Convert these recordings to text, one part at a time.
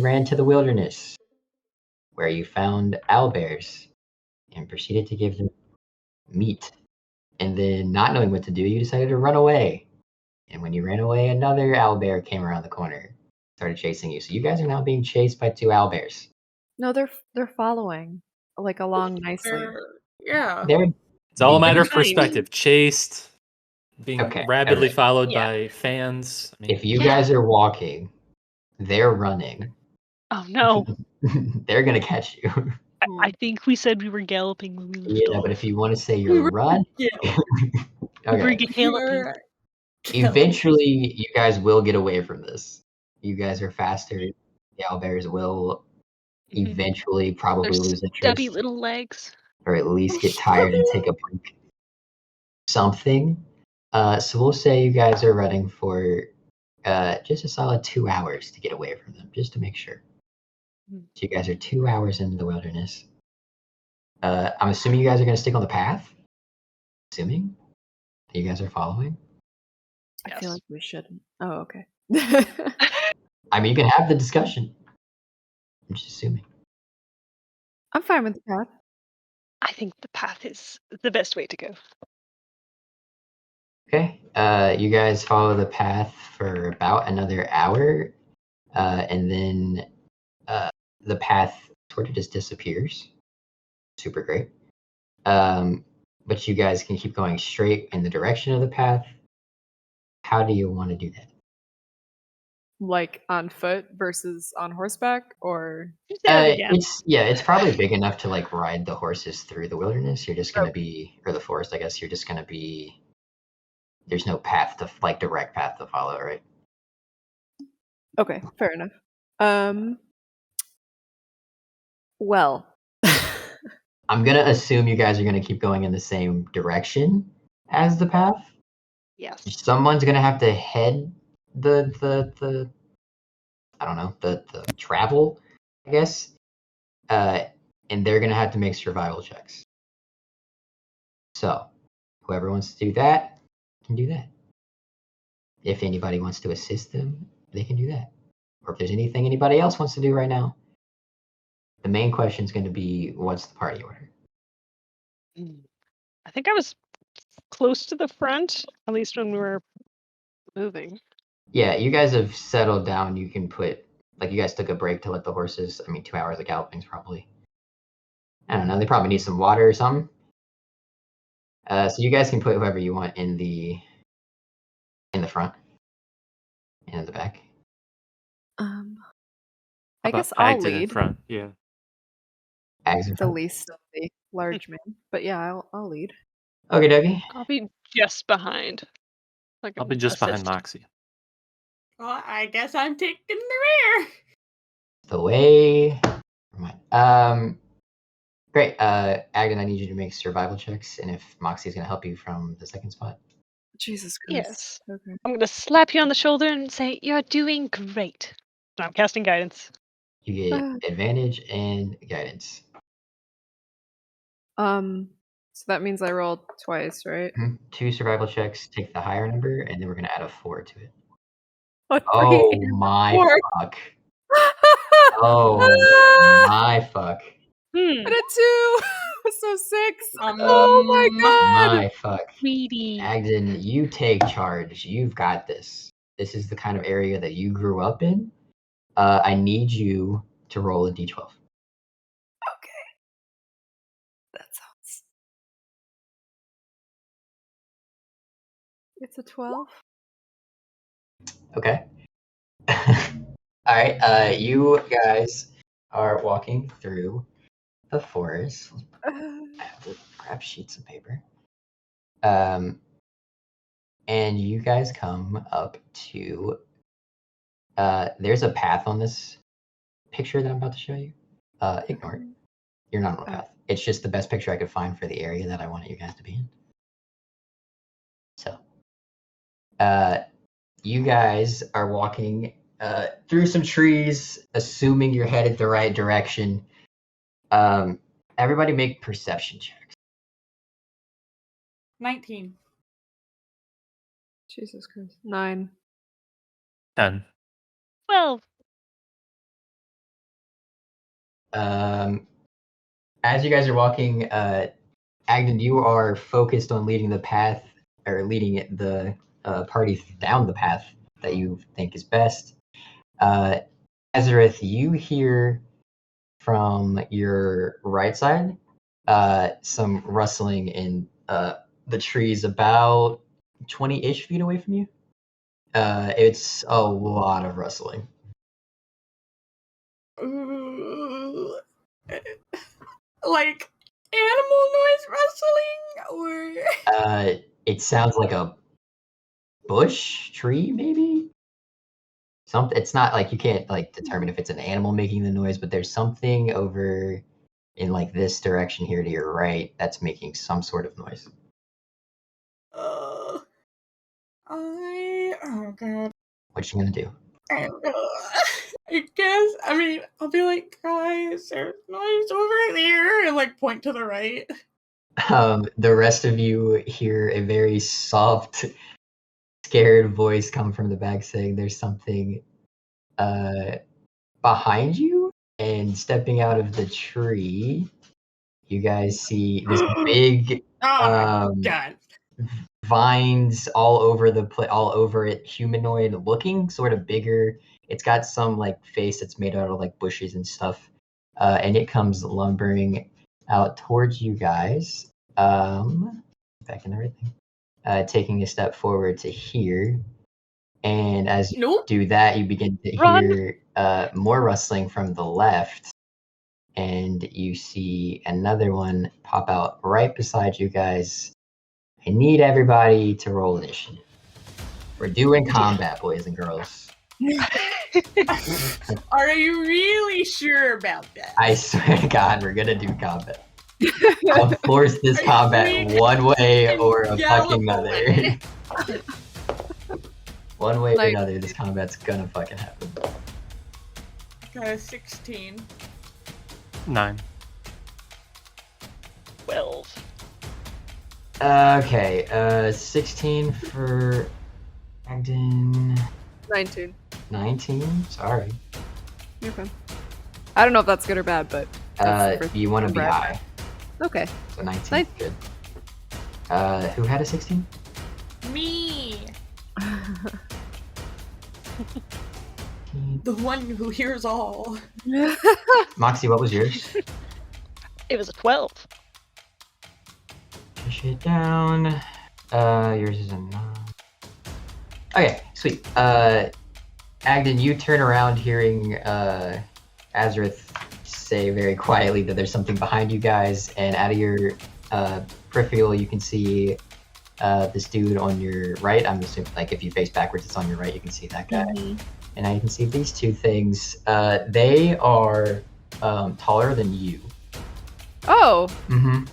you ran to the wilderness, where you found owlbears and proceeded to give them meat. And then, not knowing what to do, you decided to run away. And when you ran away, another owlbear came around the corner, started chasing you. So you guys are now being chased by two owlbears. No, they're following along nicely. Yeah. It's all a matter of They're kind. perspective. Chased, being Okay, rapidly alright. followed by fans. I mean, If you guys are walking, they're running. Oh no. They're gonna catch you. I think we said we were galloping when we left Yeah, off. but if you want to say you're run, We were okay. galloping. Eventually, you guys will get away from this. You guys are faster. The owlbears will eventually probably Their lose stubby interest, little legs. or at least get tired and take a break. Something. So we'll say you guys are running for just a solid 2 hours to get away from them, just to make sure. So you guys are 2 hours into the wilderness. I'm assuming you guys are going to stick on the path. Assuming that you guys are following. I feel like we shouldn't. Oh, okay. I mean, you can have the discussion. I'm just assuming. I'm fine with the path. I think the path is the best way to go. Okay. You guys follow the path for about another hour, and then the path sort of just disappears. Super great. But you guys can keep going straight in the direction of the path. How do you want to do that? Like on foot versus on horseback, or It's probably big enough to like ride the horses through the wilderness. You're just gonna be, or the forest, I guess. You're just gonna be. There's no path to like direct path to follow, right? Okay, fair enough. Well, I'm gonna assume you guys are gonna keep going in the same direction as the path. Yes. Someone's gonna have to head the I don't know, the travel, I guess. And they're gonna have to make survival checks. So whoever wants to do that can do that. If anybody wants to assist them, they can do that. Or if there's anything anybody else wants to do right now, the main question is going to be, what's the party order? I think I was close to the front, at least when we were moving. Yeah, you guys have settled down. You can put, like, you guys took a break to let the horses, 2 hours of galloping's probably, I don't know, they probably need some water or something. So you guys can put whoever you want in the front and in the back. I guess I'll Agdhan lead. in front. Yeah. Ag's in The front. least of the large men, but yeah, I'll lead. Okay, dokie. I'll be just behind. Like I'll be just behind Moxie. Well, I guess I'm taking the rear. The way. Great. Agdhan, I need you to make survival checks, and if Moxie's gonna help you from the second spot. Jesus Christ. Yes. Okay. I'm gonna slap you on the shoulder and say, "You're doing great." And I'm casting guidance. You get advantage and guidance. So that means I rolled twice, right? 2 survival checks, take the higher number, and then we're gonna add a 4 to it. What, Oh 3 and my 4? fuck. Oh my fuck. And a 2. So 6. Oh my god. My fuck. Sweetie. Agdhan, you take charge. You've got this. This is the kind of area that you grew up in. I need you to roll a d12. Okay. That sounds. It's a 12. Okay. All right. You guys are walking through the forest. I have to grab sheets of paper. And you guys come up to. There's a path on this picture that I'm about to show you. Ignore it. You're not on a path. It's just the best picture I could find for the area that I wanted you guys to be in. So, you guys are walking through some trees, assuming you're headed the right direction. Everybody make perception checks. 19. Jesus Christ. 9. 10. 12. As you guys are walking, Agdhan, you are focused on leading the path, or leading the party down the path that you think is best. Azareth, you hear from your right side some rustling in the trees about 20-ish feet away from you. It's a lot of rustling. Like animal noise rustling, or It sounds like a bush tree, maybe. Something. It's not like you can't like determine if it's an animal making the noise, but there's something over in like this direction here to your right that's making some sort of noise. oh god. What you gonna do? I guess. I mean, I'll be like, guys, there's noise over there, and like point to the right. The rest of you hear a very soft, scared voice come from the back saying there's something behind you, and stepping out of the tree, you guys see this big Oh my god. vines all over all over it, humanoid looking, sort of bigger. It's got some like face that's made out of like bushes and stuff, and it comes lumbering out towards you guys. Back in everything, taking a step forward to here, and as you Nope. do that, you begin to Run. hear more rustling from the left, and you see another one pop out right beside you guys. I need everybody to roll initiative. We're doing combat, boys and girls. Are you really sure about that? I swear to God, we're gonna do combat. I'll force this combat one way or a fucking another. One way or Like- another, this combat's gonna fucking happen. Got a 16. 9. 12. Okay, 16 for Agdhan. 19. 19? Sorry. Okay. I don't know if that's good or bad, but that's You want to be Brad. high, okay. so 19 Nice. is good. Who had a 16? Me, the one who hears all. Moxie, what was yours? It was a 12. Push it down. Yours is a 9. Okay, sweet. Agdhan, you turn around hearing Azareth say very quietly that there's something behind you guys, and out of your peripheral you can see this dude on your right. I'm assuming, like, if you face backwards, it's on your right. You can see that guy. Mhm. And now you can see these two things. They are taller than you. Oh, Mm-hmm.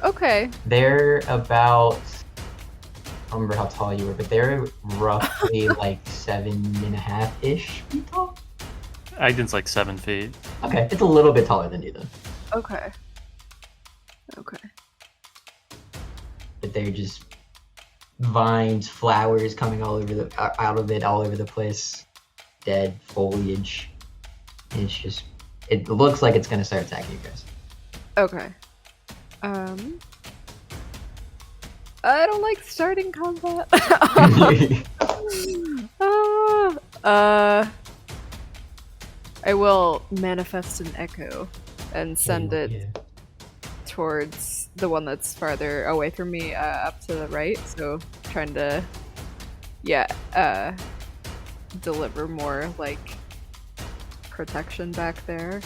okay. They're about, I don't remember how tall you were, but they're roughly like 7.5-ish feet tall. Agdhan's like 7 feet. Okay, it's a little bit taller than you then. Okay. Okay. But they're just vines, flowers coming all over out of it, all over the place. Dead foliage. It's just, it looks like it's gonna start attacking you guys. Okay. I don't like starting combat. I will manifest an echo and send it Yeah. towards the one that's farther away from me, up to the right. So trying to, deliver more like protection back there.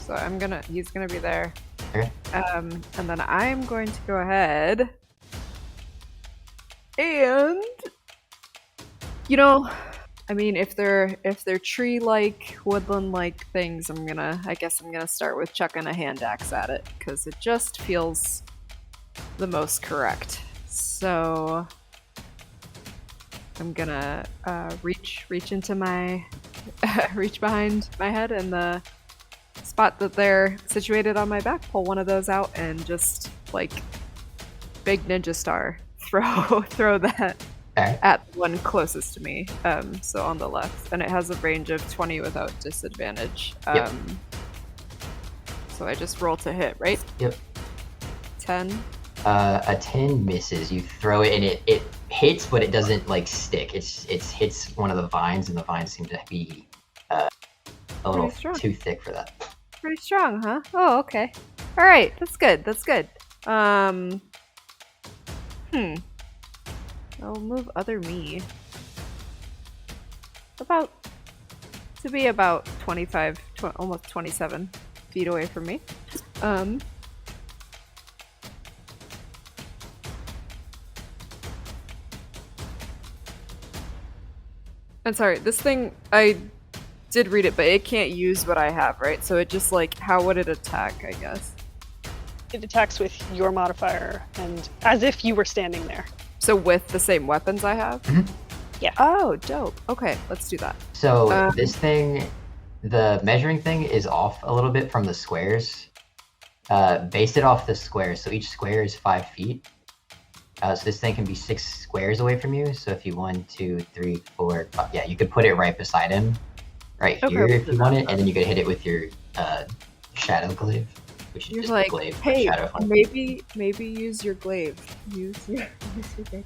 So he's gonna be there. Okay. And then I'm going to go ahead and, I mean, if they're tree-like, woodland-like things, I guess I'm gonna start with chucking a hand axe at it, because it just feels the most correct. So I'm gonna reach into my reach behind my head and the spot that they're situated on my back, pull one of those out, and just like big ninja star throw that Okay. at the one closest to me, so on the left, and it has a range of 20 without disadvantage. Yep. So I just roll to hit, right? Yep. 10. A 10 misses. You throw it and it hits, but it doesn't like stick. It hits one of the vines, and the vines seem to be a little strong. too thick for that. Pretty strong, huh? Oh, okay. All right, that's good. That's good. I'll move other me. To be about 25, almost 27 feet away from me. I'm sorry, this thing, I did read it, but it can't use what I have, right? So it just like, how would it attack, I guess? It attacks with your modifier, and as if you were standing there. So with the same weapons I have? Mhm. Yeah. Oh, dope. Okay, let's do that. So this thing, the measuring thing is off a little bit from the squares. Based it off the squares, so each square is 5 feet. So this thing can be 6 squares away from you. So if you 1, 2, 3, 4, 5, yeah, you could put it right beside him, right here if you want it, and then you could hit it with your shadow glaive, which is You're just like, a glaive. hey, shadow fun. maybe use your glaive. Use your glaive.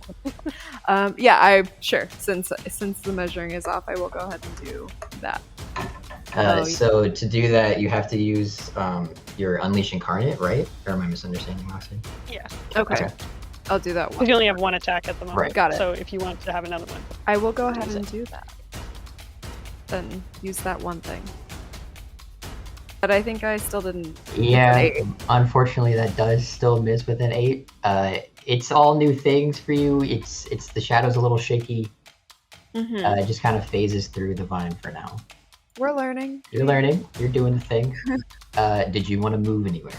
Yeah, sure. Since the measuring is off, I will go ahead and do that. So to do that, you have to use your Unleash Incarnate, right? Or am I misunderstanding, Roxy? Yeah. Okay. I'll do that one. Because you only have one attack at the moment. Right. Got it. So if you want to have another one. I will go ahead and do that. Then use that one thing. But I think I still didn't. Yeah, unfortunately, that does still miss with an 8. It's all new things for you. It's the shadow's a little shaky. It just kind of phases through the vine for now. We're learning. You're learning. You're doing the thing. Did you want to move anywhere?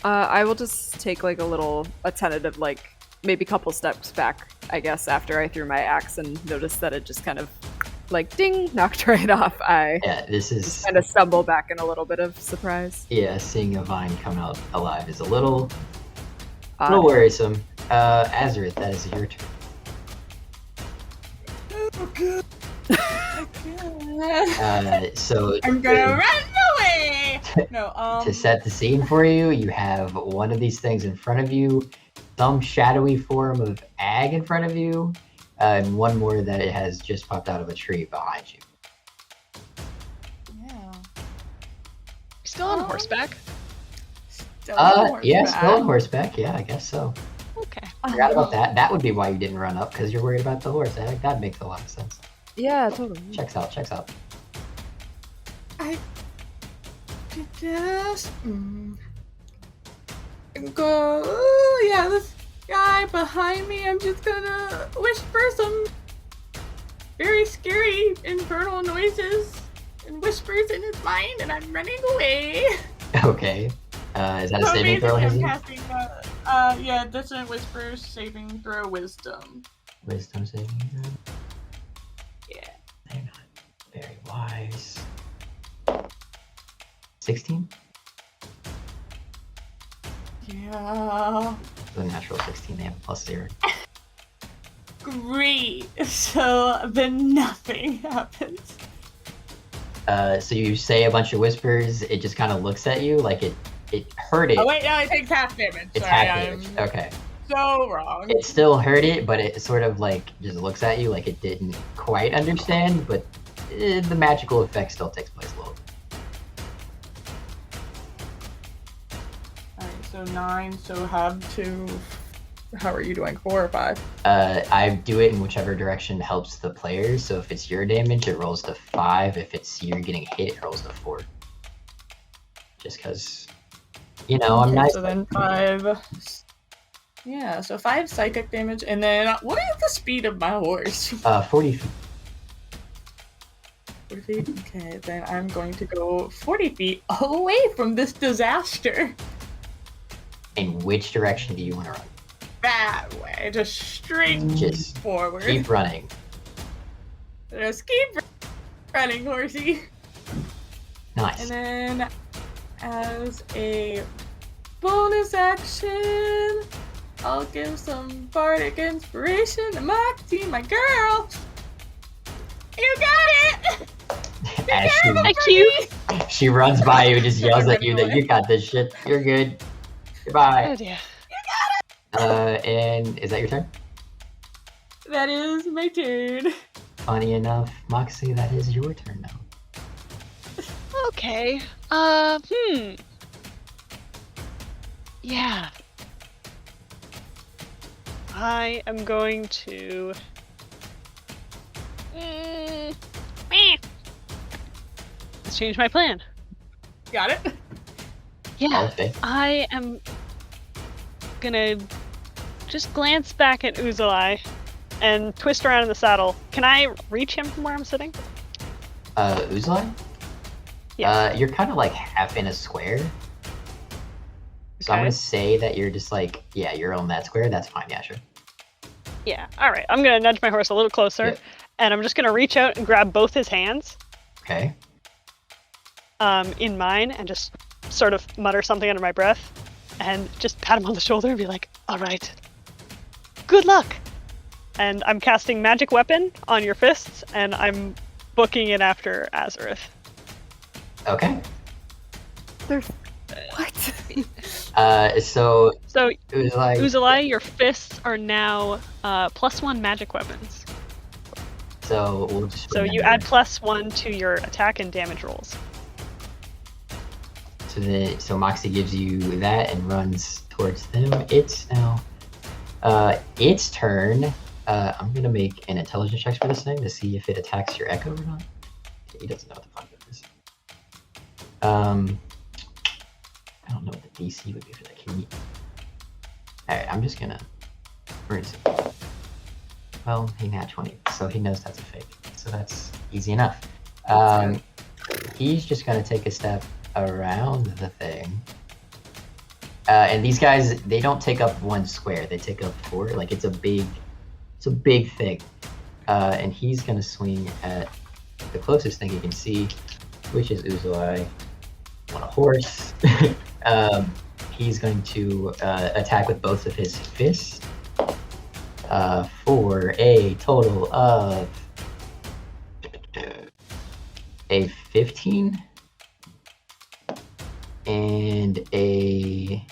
I will just take like a tentative, like maybe couple steps back, I guess, after I threw my axe and noticed that it just kind of like ding, knocked right off. Yeah, this is just kind of stumble back in a little bit of surprise. Yeah, seeing a vine come out alive is a little worrisome. Azareth, that is your turn. Okay. So I'm gonna run away. No. To set the scene for you, you have one of these things in front of you, some shadowy form of ag in front of you, and one more that it has just popped out of a tree behind you. Yeah. Still on horseback? Still on Yeah, horseback. still on horseback. Yeah, I guess so. Okay. Forgot about that. That would be why you didn't run up, because you're worried about the horse. That makes a lot of sense. Yeah, totally. Checks out. I just go. Oh yeah, this guy behind me. I'm just gonna whisper some very scary infernal noises and whispers in his mind, and I'm running away. Okay. Is that a So saving throw? basically Hazzy? I'm casting dissonant whispers, saving throw, wisdom. Wisdom saving throw? Yeah. They're not very wise. 16? Yeah. The natural 16, they have a +0. Great. So then nothing happens. So you say a bunch of whispers, it just kind of looks at you like it hurt it. Oh wait, no, it takes half damage. It's Sorry, half I'm damage. Okay. so wrong. It still hurt it, but it sort of like just looks at you like it didn't quite understand, but the magical effect still takes place a little bit. Alright, so 9, so have to. How are you doing? 4 or 5? I do it in whichever direction helps the player. So if it's your damage, it rolls to 5. If it's you're getting hit, it rolls to 4. Just because, I'm Okay, nice. so then 5. Yeah, so 5 psychic damage, and then what is the speed of my horse? 40 feet. 40 feet? Okay, then I'm going to go 40 feet away from this disaster. In which direction do you want to run? That way, just straight Just forward. keep running. Just keep running, horsey. Nice. And then, as a bonus action, I'll give some bardic inspiration to my team, my girl. You got it! As Thank you. she runs by you and just yells at you that you got this shit. You're good. Goodbye. Oh dear. And is that your turn? That is my turn. Funny enough, Moxie, that is your turn now. Okay. Yeah. I am going to. Let's change my plan. Got it? Yeah. Okay. I am gonna just glance back at Uzalai and twist around in the saddle. Can I reach him from where I'm sitting? Uzlai? Yes. You're kind of like half in a square. So I'm Okay. gonna say that you're just like, yeah, you're on that square. That's fine, yeah, sure. Yeah. All right. I'm gonna nudge my horse a little closer, Yeah. and I'm just gonna reach out and grab both his hands, Okay. in mine, and just sort of mutter something under my breath, and just pat him on the shoulder and be like, "All right. Good luck." And I'm casting Magic Weapon on your fists, and I'm booking it after Azareth. Okay. There's what? So So, it was like, Uzalai, your fists are now +1 magic weapons. so we'll just. So you remember. add +1 to your attack and damage rolls. So Moxie gives you that and runs towards them. It's now its turn. I'm gonna make an intelligence check for this thing to see if it attacks your echo or not. He doesn't know what the fuck that is. I don't know what the DC would be for that. Alright, I'm just gonna. Where is it? Well, he nat 20, so he knows that's a fake. So that's easy enough. He's just gonna take a step around the thing. And these guys, they don't take up one square, they take up 4. Like it's a big thing. And he's gonna swing at the closest thing he can see, which is Uzalai on a horse. He's going to attack with both of his fists for a total of a 15 and a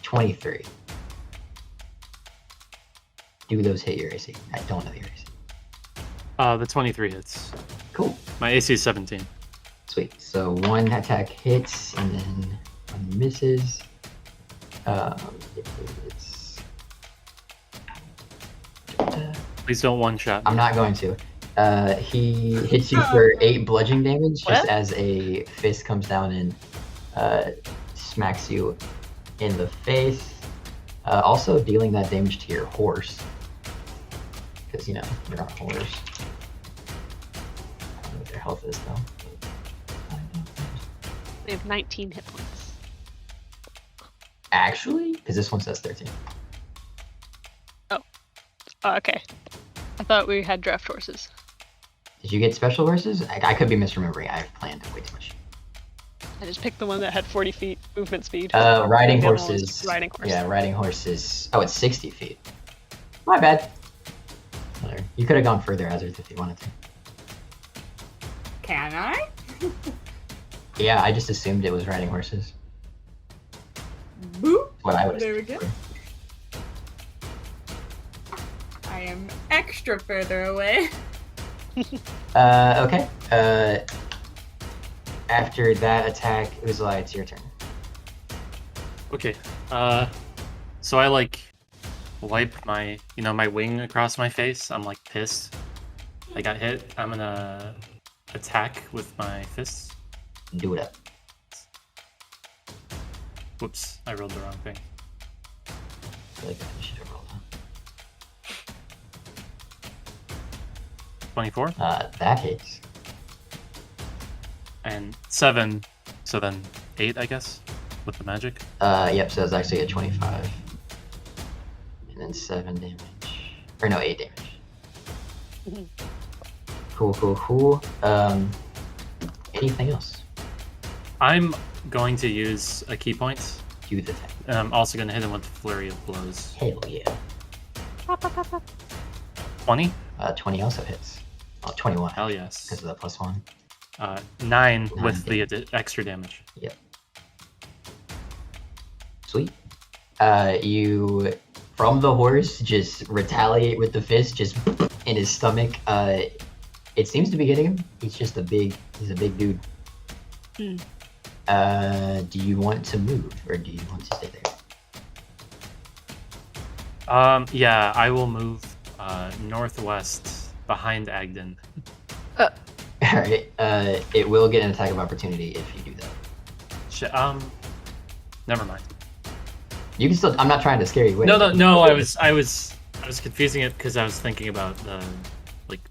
23. Do those hit your AC? I don't know your AC. The 23 hits. Cool. My AC is 17. Sweet. So one attack hits and then one misses. It's. Please don't one-shot me. I'm not going to. He hits you for 8 bludgeoning damage just What? as a fist comes down and smacks you in the face. Also dealing that damage to your horse. Because, you know, you're on a horse. I don't know what their health is, though. They have 19 hit points. Actually? Because this one says 13. Oh, okay. I thought we had draft horses. Did you get special horses? I could be misremembering. I've planned way too much. I just picked the one that had 40 feet movement speed. Riding The other one was horses. just riding horse. Yeah, riding horses. Oh, it's 60 feet. My bad. Whatever. You could have gone further, Azareth, if you wanted to. Can I? Yeah, I just assumed it was riding horses. Boop. What I would There we assume. go. I am extra further away. Okay. After that attack, Uzalai, it's your turn. Okay. So I like wipe my, my wing across my face. I'm like pissed. I got hit. I'm gonna attack with my fists. Do it up. Whoops, I rolled the wrong thing. I feel like I should have rolled. 24 That hits. and 7, so then 8, I guess, with the magic. Yep, so it's actually a 25. And then 7 damage. Or no, 8 damage. Mhm. Cool. Anything else? I'm going to use a key point, Do the thing. and I'm also going to hit him with Flurry of Blows. Hell yeah. 20? 20 also hits. Oh, 21. Hell yes. Because of the +1. 9 with the extra damage. Yep. Sweet. You, from the horse, just retaliate with the fist, just in his stomach. It seems to be hitting him. He's a big dude. Do you want to move, or do you want to stay there? Yeah, I will move northwest behind Agdhan. Alright, it will get an attack of opportunity if you do that. Never mind. You can still. I'm not trying to scare you away. No. I was confusing it because I was thinking about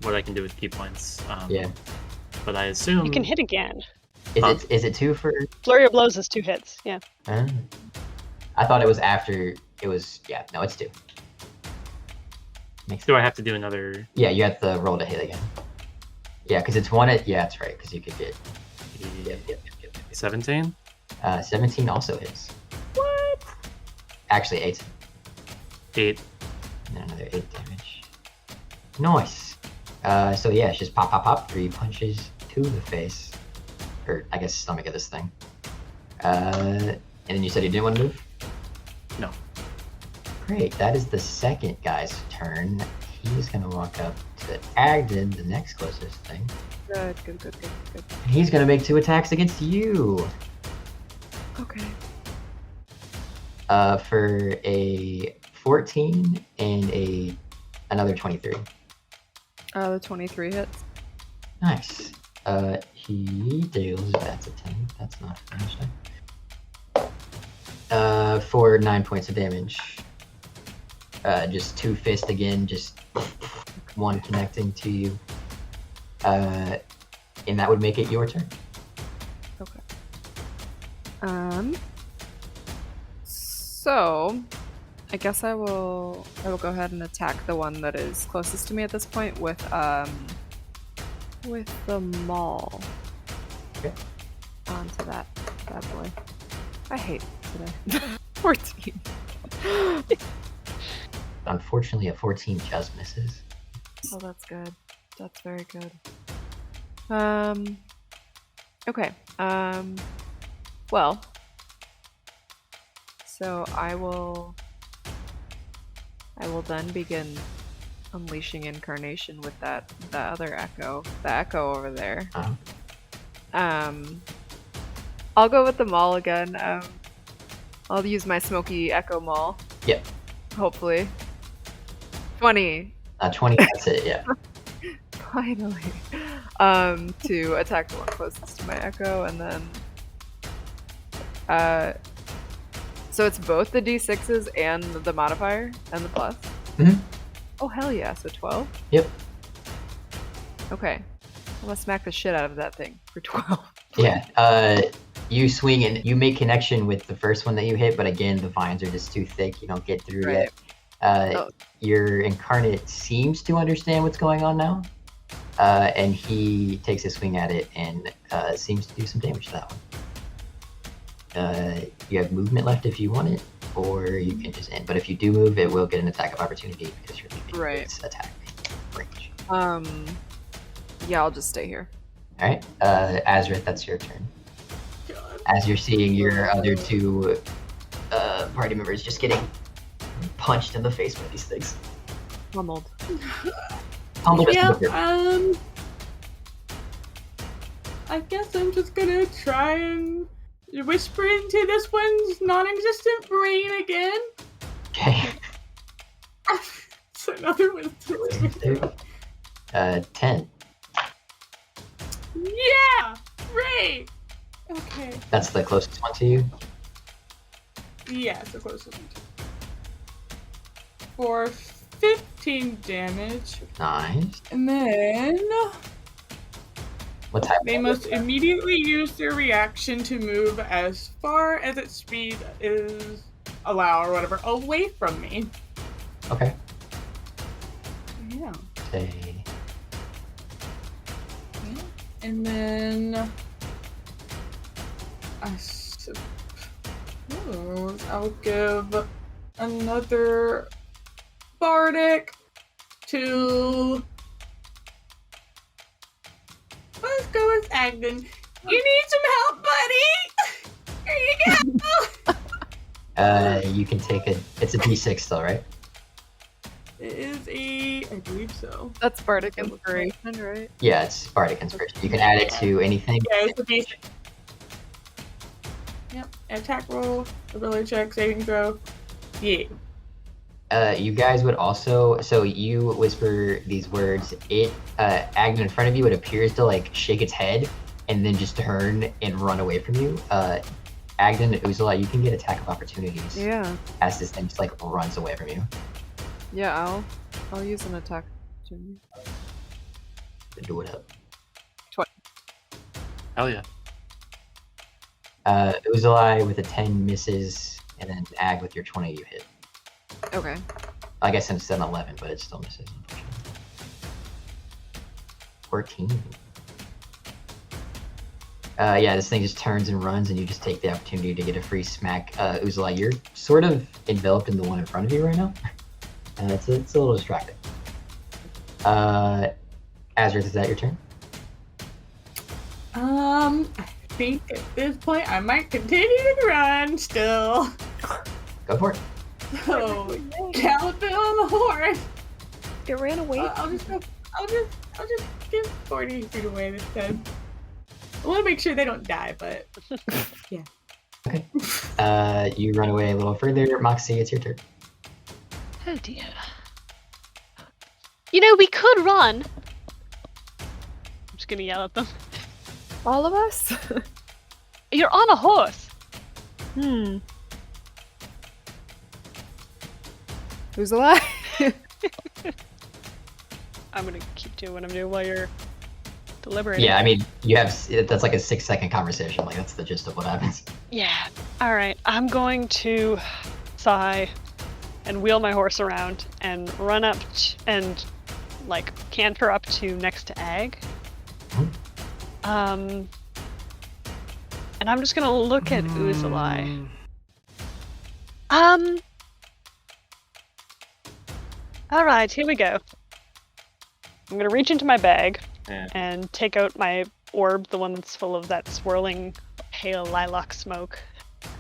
what I can do with key points. Yeah. But I assume You can hit again. Is it 2 for? Flurry of blows is 2 hits. Yeah. I thought it was after. It was. Yeah. No, it's 2. Do I have to do another? Yeah, you have to roll to hit again. Yeah, because it's 1 at. Yeah, that's right. Because you could get. Yep. 17. 17 also hits. What? Actually, 8. 8. And another 8 damage. Nice. So yeah, it's just pop, 3 punches to the face. Or, I guess, stomach of this thing. And then you said you didn't want to move? No. Great, that is the second guy's turn. He's gonna walk up to Agdhan, the next closest thing. Good. And he's gonna make 2 attacks against you. Okay. For a 14 and another 23. The 23 hits. Nice. He deals. That's a 10. That's not finished. For 9 points of damage. Just 2 fists again. Just 1 connecting to you. And that would make it your turn. Okay. So I guess I will go ahead and attack the one that is closest to me at this point with the maul. Okay. Onto that bad boy. I hate today. 14. Unfortunately, a 14 just misses. Oh, that's good. That's very good. Okay. Well. So I will then begin unleashing incarnation with that other echo. The echo over there. I'll go with the maul again. I'll use my smoky echo maul. Yep. Hopefully. 20. 20, that's it, yeah. Finally. To attack the one closest to my echo, and then so it's both the d6s and the modifier and the plus? Mm-hmm. Oh hell yeah, so 12? Yep. Okay. I'm gonna smack the shit out of that thing for 12. Yeah, you swing and you make connection with the first one that you hit, but again, the vines are just too thick, you don't get through Right. yet. Your incarnate seems to understand what's going on now, and he takes a swing at it and seems to do some damage to that one. You have movement left if you want it, or you can just end. But if you do move, it will get an attack of opportunity because you're leaving Right. its attack range. Yeah, I'll just stay here. All right, Azrith, that's your turn. God. As you're seeing your other 2 party members just getting punched in the face by these things. Pummeled. Humble is Yeah, the I guess I'm just gonna try and whisper into this one's non-existent brain again. Okay. It's another wisdom. 10. Yeah! Great! Okay. That's the closest one to you. Yeah, it's the closest one. For 15 damage. Nice. And then What type? they must immediately use their reaction to move as far as its speed is allow or whatever away from me. Okay. Yeah. Say. And then I suppose I'll give another bardic to Agdhan. You need some help, buddy? Here you go. You can take it's a D6 still, right? It is I believe so. That's bardic inspiration, right? Yeah, it's Bardic Inspiration. You can add it to anything. Yeah, it's a basic. Yep. Attack roll, ability check, saving throw. Yeah. You guys would also, so you whisper these words. Agdhan in front of you, it appears to like shake its head and then just turn and run away from you. Agdhan, Uzula, you can get attack of opportunities Yeah. as this thing just like runs away from you. Yeah, I'll use an attack. Do it up. Hell yeah. Uzula with a 10 misses, and then Ag with your 20 you hit. Okay. I guess instead of 11, but it still misses, unfortunately. 14. Yeah, this thing just turns and runs, and you just take the opportunity to get a free smack. Uzula, you're sort of enveloped in the one in front of you right now. It's a little distracting. Azrith, is that your turn? I think at this point I might continue to run still. Go for it. So galloping on the horse. It ran away. I'll just get 40 feet away this time. I want to make sure they don't die, but yeah. Okay. You run away a little further. Moxie, it's your turn. Oh dear. You know, we could run. I'm just gonna yell at them. All of us? You're on a horse. Who's alive? I'm gonna keep doing what I'm doing while you're deliberating. Yeah, I mean, that's like a 6-second conversation. Like, that's the gist of what happens. Yeah. Alright, I'm going to sigh and wheel my horse around and run up and like canter up to next to Ag. And I'm just gonna look at Uzula. Alright, here we go. I'm gonna reach into my bag and take out my orb, the one that's full of that swirling pale lilac smoke.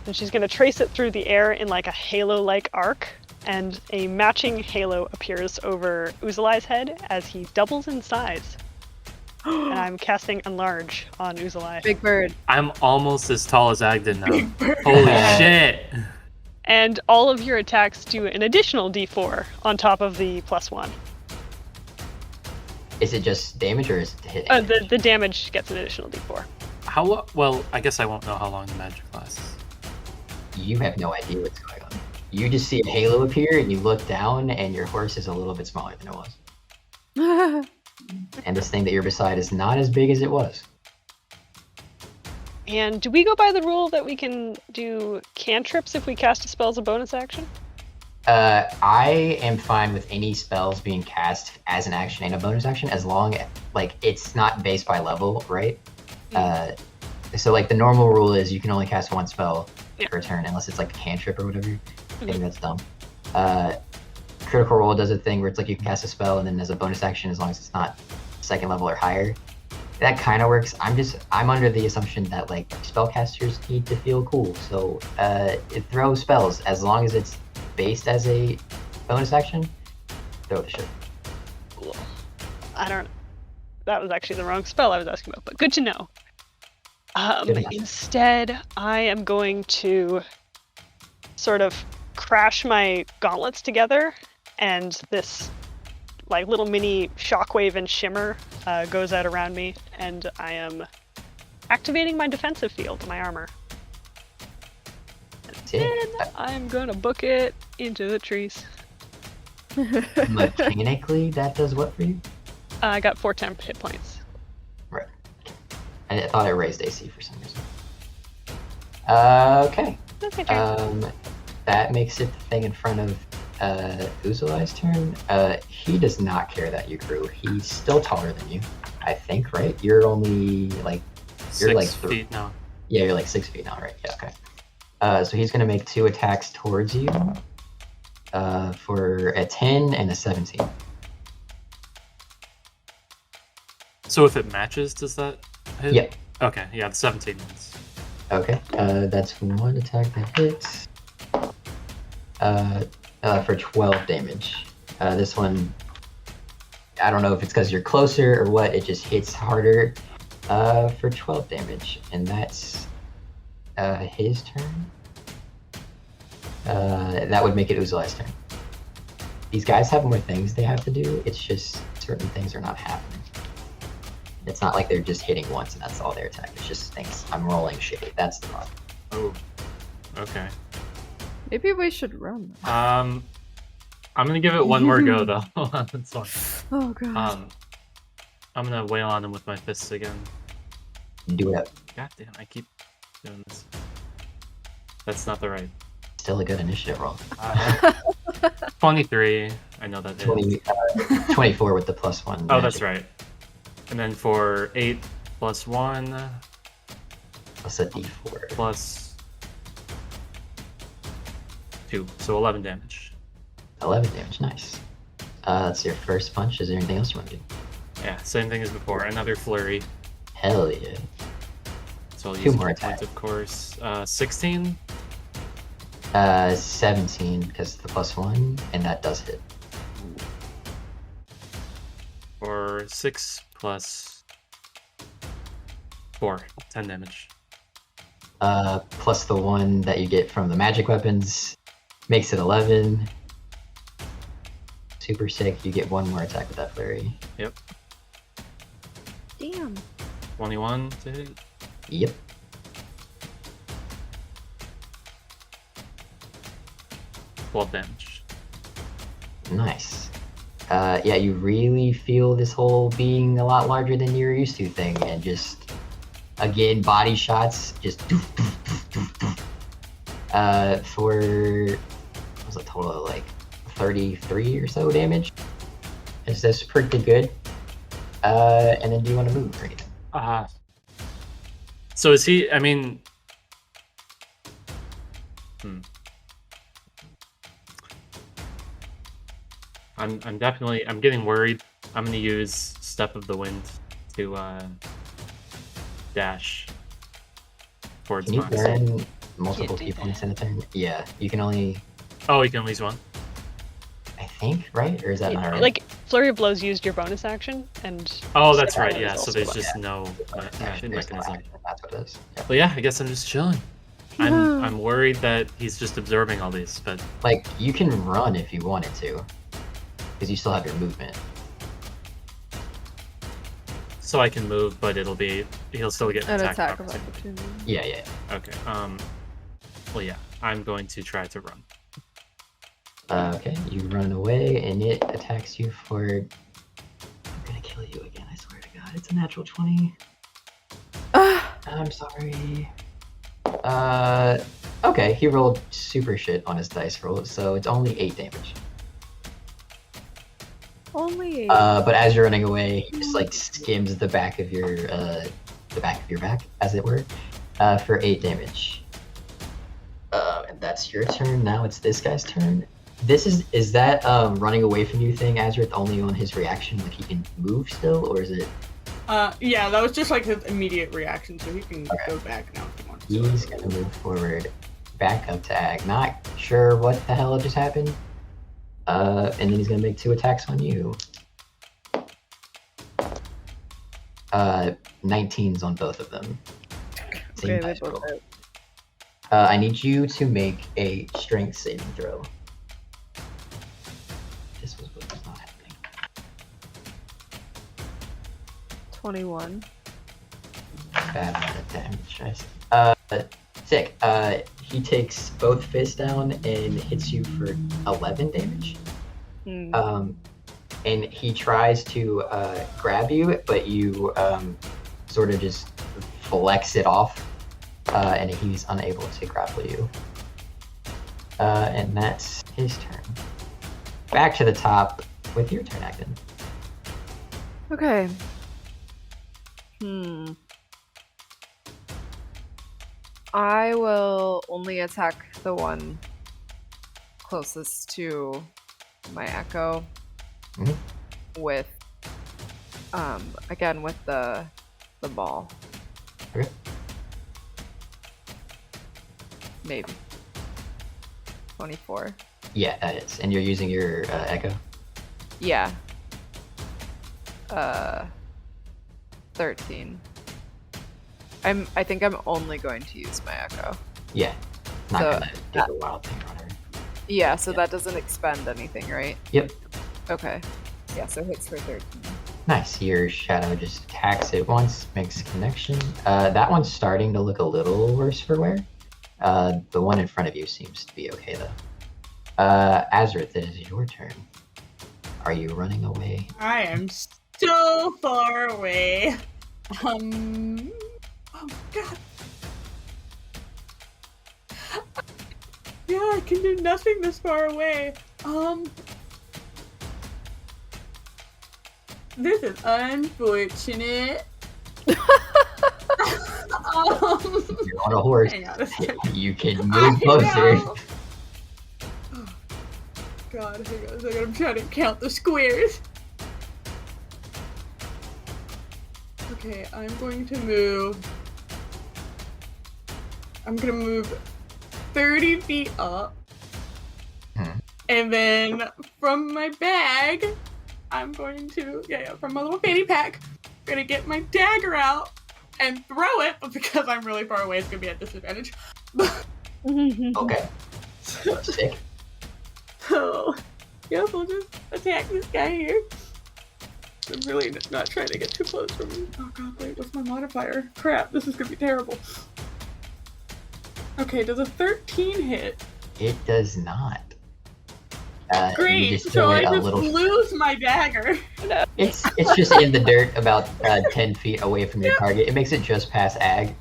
And she's gonna trace it through the air in like a halo-like arc, and a matching halo appears over Uzulai's head as he doubles in size. And I'm casting Enlarge on Uzulai. Big bird. I'm almost as tall as Agdhan now. Holy shit! And all of your attacks do an additional d4 on top of the +1. Is it just damage or is it hit? The damage gets an additional d4. Well, I guess I won't know how long the magic lasts. You have no idea what's going on. You just see a halo appear and you look down and your horse is a little bit smaller than it was. And this thing that you're beside is not as big as it was. And do we go by the rule that we can do cantrips if we cast a spell as a bonus action? I am fine with any spells being cast as an action and a bonus action as long as like it's not based by level, right? So like the normal rule is you can only cast one spell per turn unless it's like a cantrip or whatever. I think that's dumb. Critical Role does a thing where it's like you can cast a spell and then as a bonus action as long as it's not second level or higher. That kind of works. I'm under the assumption that like spellcasters need to feel cool, so throw spells as long as it's based as a bonus action. Throw the shit. Cool. That was actually the wrong spell I was asking about, but good to know. Instead, I am going to sort of crash my gauntlets together, and this like little mini shockwave and shimmer goes out around me, and I am activating my defensive field, my armor. And then I'm gonna book it into the trees. Mechanically, that does what for you? I got 4 temp hit points. Right. I thought I raised AC for some reason. Okay. That's my turn. That makes it the thing in front of Uzulai's turn. He does not care that you grew. He's still taller than you, I think, right? You're only like... You're 6 like feet now. Yeah, you're like 6 feet now, right? Yeah, okay. So he's going to make 2 attacks towards you for a 10 and a 17. So if it matches, does that hit? Yep. Okay, yeah, the 17 hits. Okay, that's one attack that hits. For 12 damage. This one, I don't know if it's because you're closer or what, it just hits harder for 12 damage. And that's his turn. That would make it Uzalai's turn. These guys have more things they have to do, it's just certain things are not happening. It's not like they're just hitting once and that's all their attack. It's just things. I'm rolling shitty. That's the problem. Oh, okay. Maybe we should run. I'm gonna give it one more go though. That's fine. Oh god. I'm gonna wail on him with my fists again. Do it. God damn, I keep doing this. That's not the right. Still a good initiative roll. 23. I know that 24 with the +1. Oh, that's right. And then for 8 plus 1 Plus a d4. plus 2, so 11 damage. 11 damage, nice. That's your first punch. Is there anything else you want to do? Yeah, same thing as before. Another flurry. Hell yeah. So I'll Two use more a point, attacks. of course. 16. 17 because the +1, and that does hit. Or 6 plus 4, 10 damage. Plus the 1 that you get from the magic weapons makes it 11. Super sick. You get one more attack with that flurry. Yep. Damn. 21 to hit. Yep. Damage. Nice. Yeah, you really feel this whole being a lot larger than you're used to thing, and just again body shots, just for what was a total of like 33 or so damage. That's pretty good. And then do you want to move or anything? So is he? I mean, I'm definitely getting worried. I'm gonna use Step of the Wind to dash towards Can you Moxie. burn multiple Can't do key points that. in a turn? Yeah, you can only, Oh, you can only use one. I think, right? Or is that not right? Like Flurry of Blows used your bonus action, and Oh, that's Yeah, right. there's Yeah. So also there's one, just yeah. no Actually, there's no mechanism. action. That's what it is. Yeah. But yeah, I guess I'm just chilling. I'm worried that he's just absorbing all these, but Like, you can run if you wanted to, because you still have your movement. so I can move, but he'll still get An attack attack of opportunity. opportunity. Yeah. Okay. Well, yeah. I'm going to try to run. Okay, you run away, and it attacks you for... I'm gonna kill you again, I swear to God. It's a natural 20. I'm sorry. Okay, he rolled super shit on his dice roll, so it's only 8 damage. Only 8. But as you're running away, he just like skims the back of your back, as it were, for 8 damage. And that's your turn. Now it's this guy's turn. Is that running away from you thing, Azrith, only on his reaction? Like he can move still, or is it? Yeah, that was just like his immediate reaction, so he can go back now if he wants to. He's gonna move forward, back up to Ag. Not sure what the hell just happened. And then he's gonna make 2 attacks on you. 19s on both of them. Same Okay, they dice both roll. hit. I need you to make a strength saving throw. This was what was not happening. 21. Bad amount of damage. Sick. He takes both fists down and hits you for 11 damage. And he tries to grab you, but you sort of just flex it off, and he's unable to grapple you. And that's his turn. Back to the top with your turn, Agdhan. Okay. I will only attack the one closest to my echo Mhm. with again with the ball. Okay. Maybe. 24. Yeah, that is. And you're using your echo? Yeah. 13. I think I'm only going to use my echo. Yeah. Not So, gonna get the wild thing on her. Yeah, so Yeah. that doesn't expend anything, right? Yep. Okay. Yeah, so hits for 13. Nice. Your shadow just attacks it once, makes a connection. That one's starting to look a little worse for wear. The one in front of you seems to be okay though. Azrith, it is your turn. Are you running away? I am so far away. Oh god. Yeah, I can do nothing this far away. This is unfortunate. You're on a horse. Hang on a second. You can move closer. Oh, God, hang on a second. I'm trying to count the squares. Okay, I'm going to move 30 feet up. And then from my bag, I'm going to, from my little fanny pack, I'm going to get my dagger out and throw it, but because I'm really far away, it's going to be at disadvantage. Okay. Sick. So, yep, we'll just attack this guy here. I'm really not trying to get too close from him. Oh god, wait, what's my modifier? Crap, this is gonna be terrible. Okay, does a 13 hit? It does not. You Great, just so throw I it a just little. lose my dagger. It's just in the dirt about 10 feet away from your target. It makes it just past Ag.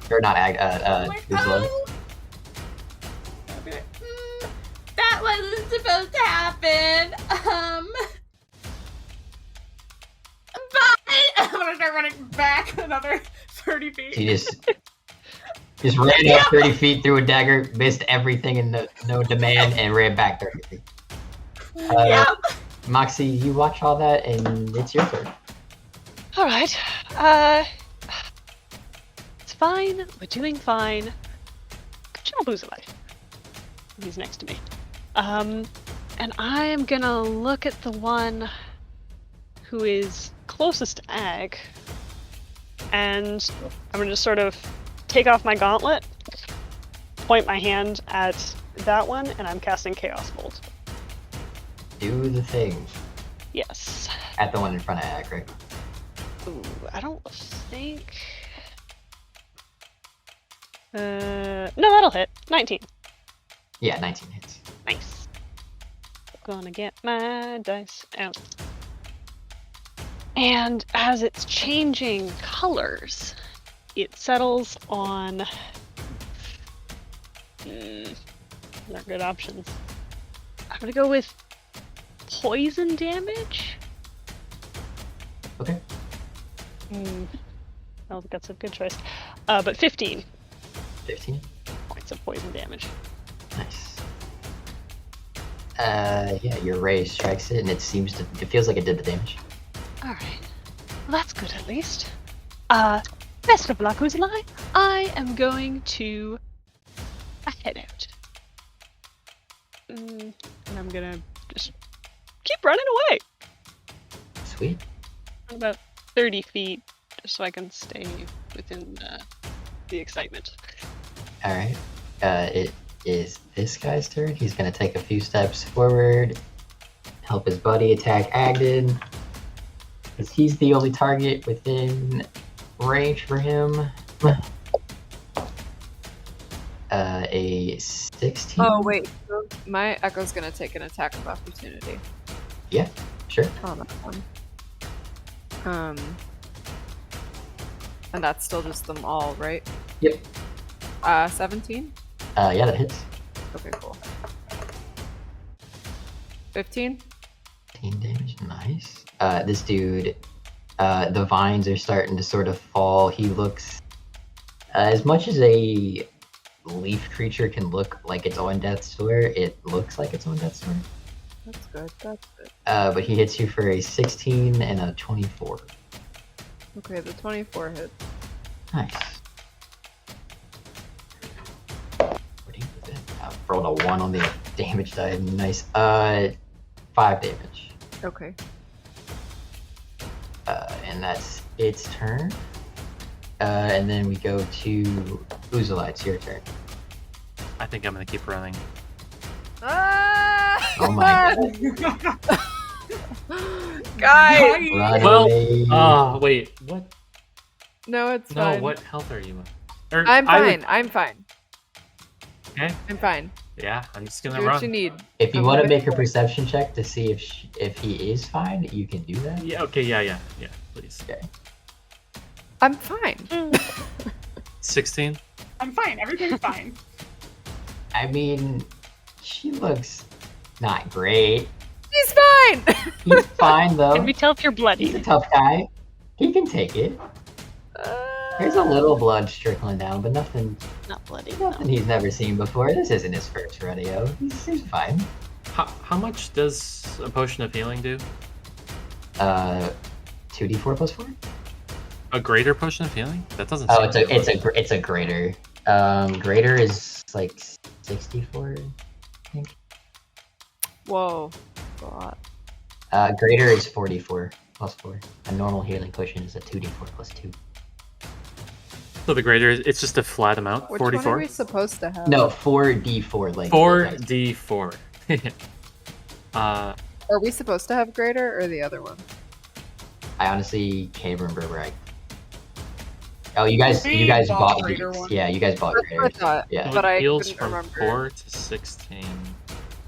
Or not Ag, Uzla. I'll be like, that wasn't supposed to happen. Bye! I'm gonna start running back another 30 feet. She just ran up 30 feet, threw a dagger, missed everything in no demand, and ran back 30 feet. Yep. Moxie, you watch all that, and it's your turn. All right. It's fine. We're doing fine. Good job, Uzalai. He's next to me. And I am gonna look at the one who is closest to Ag, and I'm gonna just sort of take off my gauntlet, point my hand at that one, and I'm casting Chaos Bolt. Do the thing. Yes. At the one in front of Ag, right? Ooh, I don't think. No, that'll hit. 19. Yeah, 19 hits. Nice. Gonna get my dice out. And as it's changing colors, it settles on. Not good options. I'm gonna go with poison damage. Okay. Oh, that's a good choice. But 15 15. points of poison damage. Nice. Yeah, your ray strikes it, and it feels like it did the damage. Alright. Well, that's good at least. Best of luck, Uzalai. I am going to head out. And I'm gonna just keep running away. Sweet. About 30 feet, just so I can stay within the excitement. Alright. It is this guy's turn. He's gonna take a few steps forward, help his buddy attack Agdhan, because he's the only target within range for him. A 16. Oh, wait. So my Echo's gonna take an attack of opportunity Yeah, sure. on that one. And that's still just them all, right? Yep. 17? Yeah, that hits. Okay, cool. 15? 15 damage, nice. This dude, the vines are starting to sort of fall. He looks, as much as a leaf creature can look like its own death's door, it looks like its own death's door. That's good, that's good. But he hits you for a 16 and a 24. Okay, the 24 hits. Nice. I rolled a 1 on the damage die. Nice. 5 damage. Okay. And that's its turn. And then we go to Uzula. It's your turn. I think I'm gonna keep running. Ah! Oh my Guys! Run Well, away. Wait, what? No, it's No, fine. what health are you at? Or I'm I would- fine. I'm fine. Okay. I'm fine. Yeah, I'm just gonna Do what run. you need. If you I'm want to moving make a forward. perception check to see if he is fine, you can do that. Yeah. Okay. Yeah. Please. Okay. I'm fine. 16. I'm fine. Everything's fine. I mean, she looks not great. She's fine! He's fine though. Can we tell if you're He's a bloody? tough guy. He can take it. There's a little blood trickling down, but nothing Not bloody. nothing he's never seen before. This isn't his first rodeo. He's fine. How much does a potion of healing do? 2d4 plus 4? A greater potion of healing? That doesn't. Oh, seem like it's a greater. Greater is like 64. Whoa. That's a lot. Greater is 44 plus 4. A normal healing potion is a 2d4 plus 2. So the greater, it's just a flat amount. Which one are 44. we supposed to have? No, 4d4 like 4d4. Are we supposed to have greater or the other one? I honestly can't remember where I. Oh, you guys We bought greater these. one. Yeah, you guys bought That's what I greater. thought. Yeah. But I heals couldn't from remember. 4 to 16.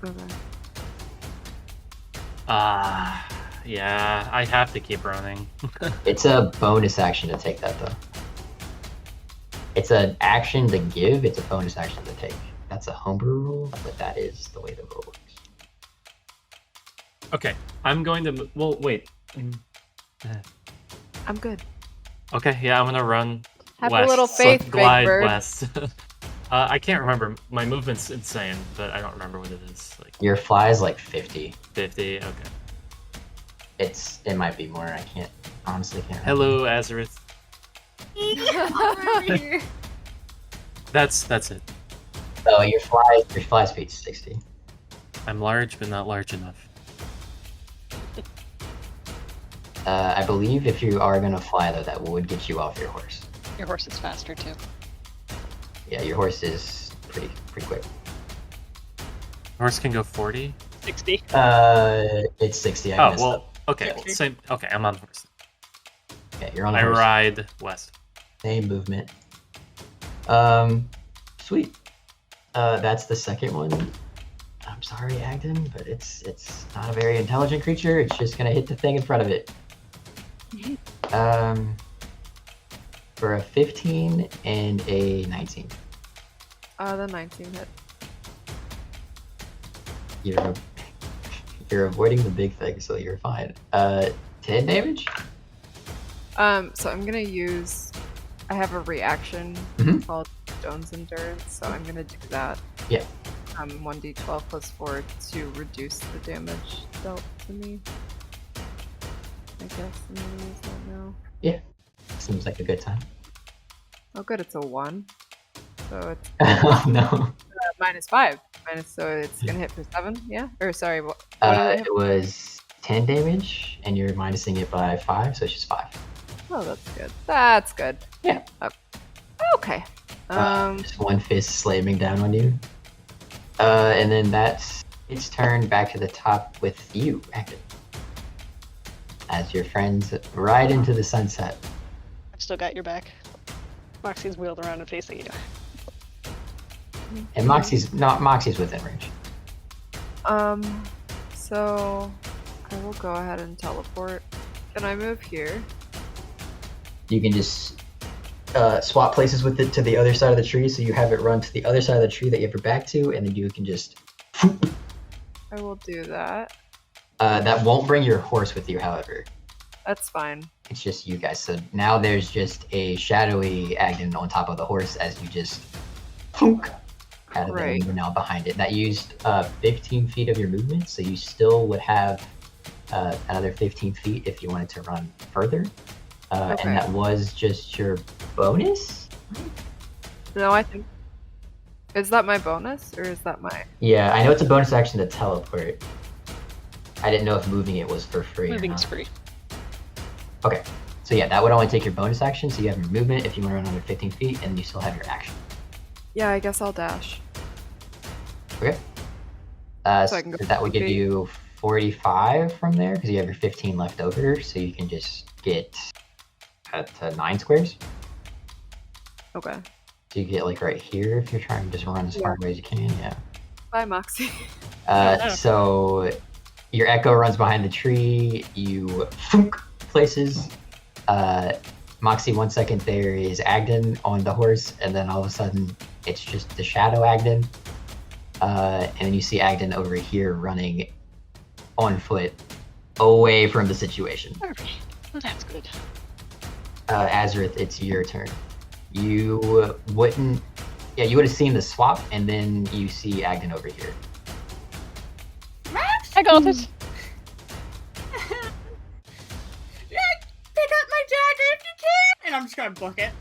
Okay. Yeah, I have to keep running. It's a bonus action to take that though. It's an action to give. It's a bonus action to take. That's a homebrew rule, but that is the way the rule works. Okay, I'm going to. Well, wait. I'm good. Okay, yeah, I'm gonna run Have west. a little faith, Big glide Bird. west. I can't remember. My movement's insane, but I don't remember what it is. Like Your fly is like 50. 50. Okay. It might be more. I can't honestly can't. remember. Hello, Azareth. That's it. Oh, your fly speed's 60. I'm large, but not large enough. I believe if you are gonna fly though, that would get you off your horse. Your horse is faster too. Yeah, your horse is pretty quick. Horse can go 40. 60. It's 60. I Oh messed well. up. Okay. Well, same. Okay, I'm on the horse. Okay, you're on the I horse. ride west. Same movement. Sweet. That's the second one. I'm sorry, Agdhan, but it's not a very intelligent creature. It's just gonna hit the thing in front of it. For a 15 and a 19. The 19 hit. You're avoiding the big thing, so you're fine. 10 damage? So I'm gonna use. I have a reaction Mhm. called Stone's Endurance, so I'm gonna do that. Yeah. 1d12 plus 4 to reduce the damage dealt to me. I guess I'm gonna use that now. Seems like a good time. Oh, good, it's a 1. So it's Oh no. -5. So it's gonna hit for 7, yeah? Or sorry, what did it hit? It was 10 damage, and you're minusing it by 5, so it's just 5. Oh, that's good. That's good. Yeah. Okay. Just one fist slamming down on you. And then that's its turn back to the top with you, Agdhan. As your friends ride into the sunset. I've still got your back. Moxie's wheeled around and facing you. And Moxie's within range. So I will go ahead and teleport. Can I move here? You can just swap places with it to the other side of the tree, so you have it run to the other side of the tree that you have your back to, and then you can just. I will do that. That won't bring your horse with you, however. That's fine. It's just you guys. So now there's just a shadowy Agdhan on top of the horse as you just out of the Right. window now behind it. That used 15 feet of your movement, so you still would have another 15 feet if you wanted to run further. Okay. And that was just your bonus? No, I think. Is that my bonus or is that my? Yeah, I know it's a bonus action to teleport. I didn't know if moving it was for free. Moving or is not. free. Okay, so yeah, that would only take your bonus action. So you have your movement if you want to run under 15 feet, and you still have your action. Yeah, I guess I'll dash. Okay. So I can go that would give 50. you 45 from there because you have your 15 left over, so you can just get to 9 squares. Okay. So you get like right here if you're trying to just run as far away as you can. Yeah. Bye, Moxie. So your echo runs behind the tree. You places. Moxie, 1 second there is Agdhan on the horse, and then all of a sudden it's just the shadow Agdhan. And then you see Agdhan over here running on foot away from the situation. Alright. Well, that's good. Azareth, it's your turn. You wouldn't... Yeah, you would have seen the swap, and then you see Agdhan over here. Max! I got it. Pick up my dagger if you can! And I'm just gonna book it.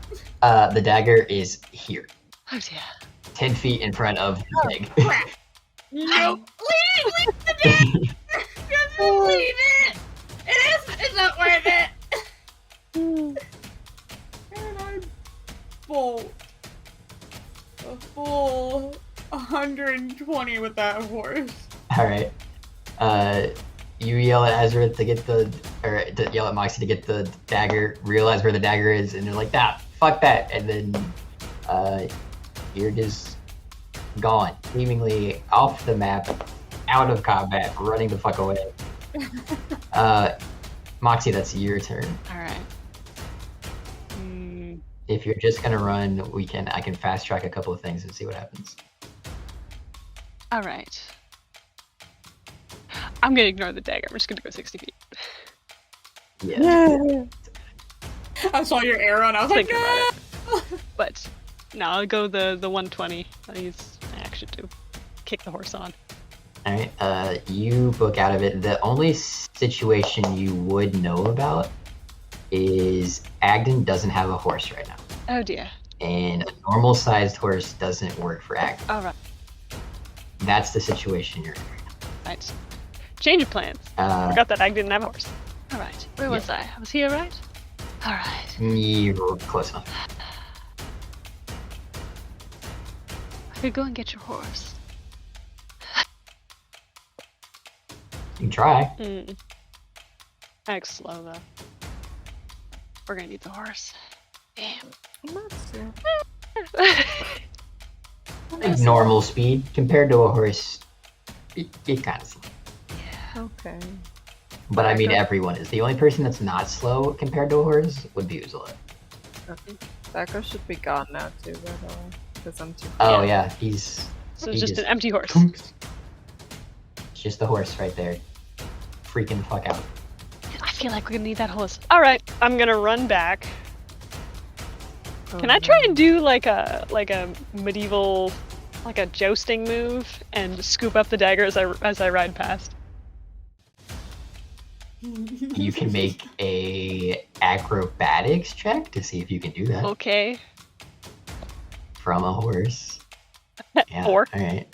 The dagger is here. Oh dear. 10 feet in front of the pig. Crap. Nope. Leave the dagger! Just leave it! It's not worth it! And I bolt a full 120 with that horse. Alright. You yell at Azareth to get to yell at Moxie to get the dagger, realize where the dagger is, and they're like, fuck that. And then, you're just gone, seemingly off the map, out of combat, running the fuck away. Moxie, that's your turn. Alright. If you're just gonna run, I can fast track a couple of things and see what happens. Alright. I'm gonna ignore the dagger. I'm just gonna go 60 feet. Yeah. I saw your arrow and I was like, Thinking no! about it. But no, I'll go the 120. I'll use my action to kick the horse on. Alright, you book out of it. The only situation you would know about is Agdhan doesn't have a horse right now. Oh dear. And a normal sized horse doesn't work for Agdhan. Alright. That's the situation you're in right Right. Change of plans. now. Forgot that I didn't have a horse. Alright. Where was I? I was here, right? Alright. You're close enough. I could go and get your horse. You can try. Act slow though. We're gonna need the horse. Damn. I'm not sure. Like normal speed compared to a horse, it kind of slow. Okay. But I mean, everyone is. The only person that's not slow compared to a horse would be Uzula. Echo should be gone now too, because I'm too. Oh yeah, he's. So he it's just an empty horse. It's just a horse right there, freaking the fuck out. I feel like we're gonna need that horse. Alright, I'm gonna run back. Oh, Can I try and do like a medieval, like a jousting move and scoop up the dagger as I ride past? You can make a acrobatics check to see if you can do that Okay. from a horse. Yeah. 4. All right.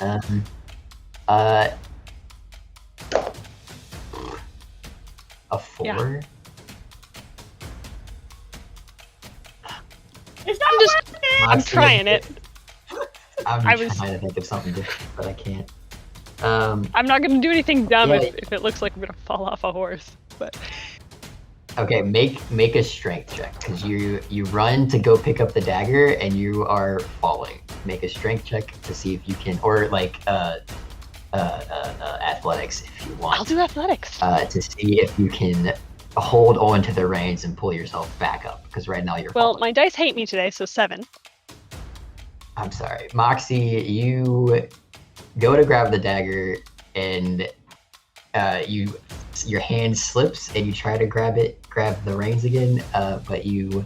A 4. Yeah. It's not I'm just- worth it! I'm trying it. I'm I trying was- to think of something different, but I can't. I'm not gonna do anything dumb Yeah. if it looks like I'm gonna fall off a horse. But Okay, make a strength check because you run to go pick up the dagger and you are falling. Make a strength check to see if you can, or like athletics if you want. I'll do athletics. To see if you can hold on to the reins and pull yourself back up because right now you're Well, falling. my dice hate me today, so 7. I'm sorry, Moxie. You go to grab the dagger and your hand slips and you try to grab the reins again, but you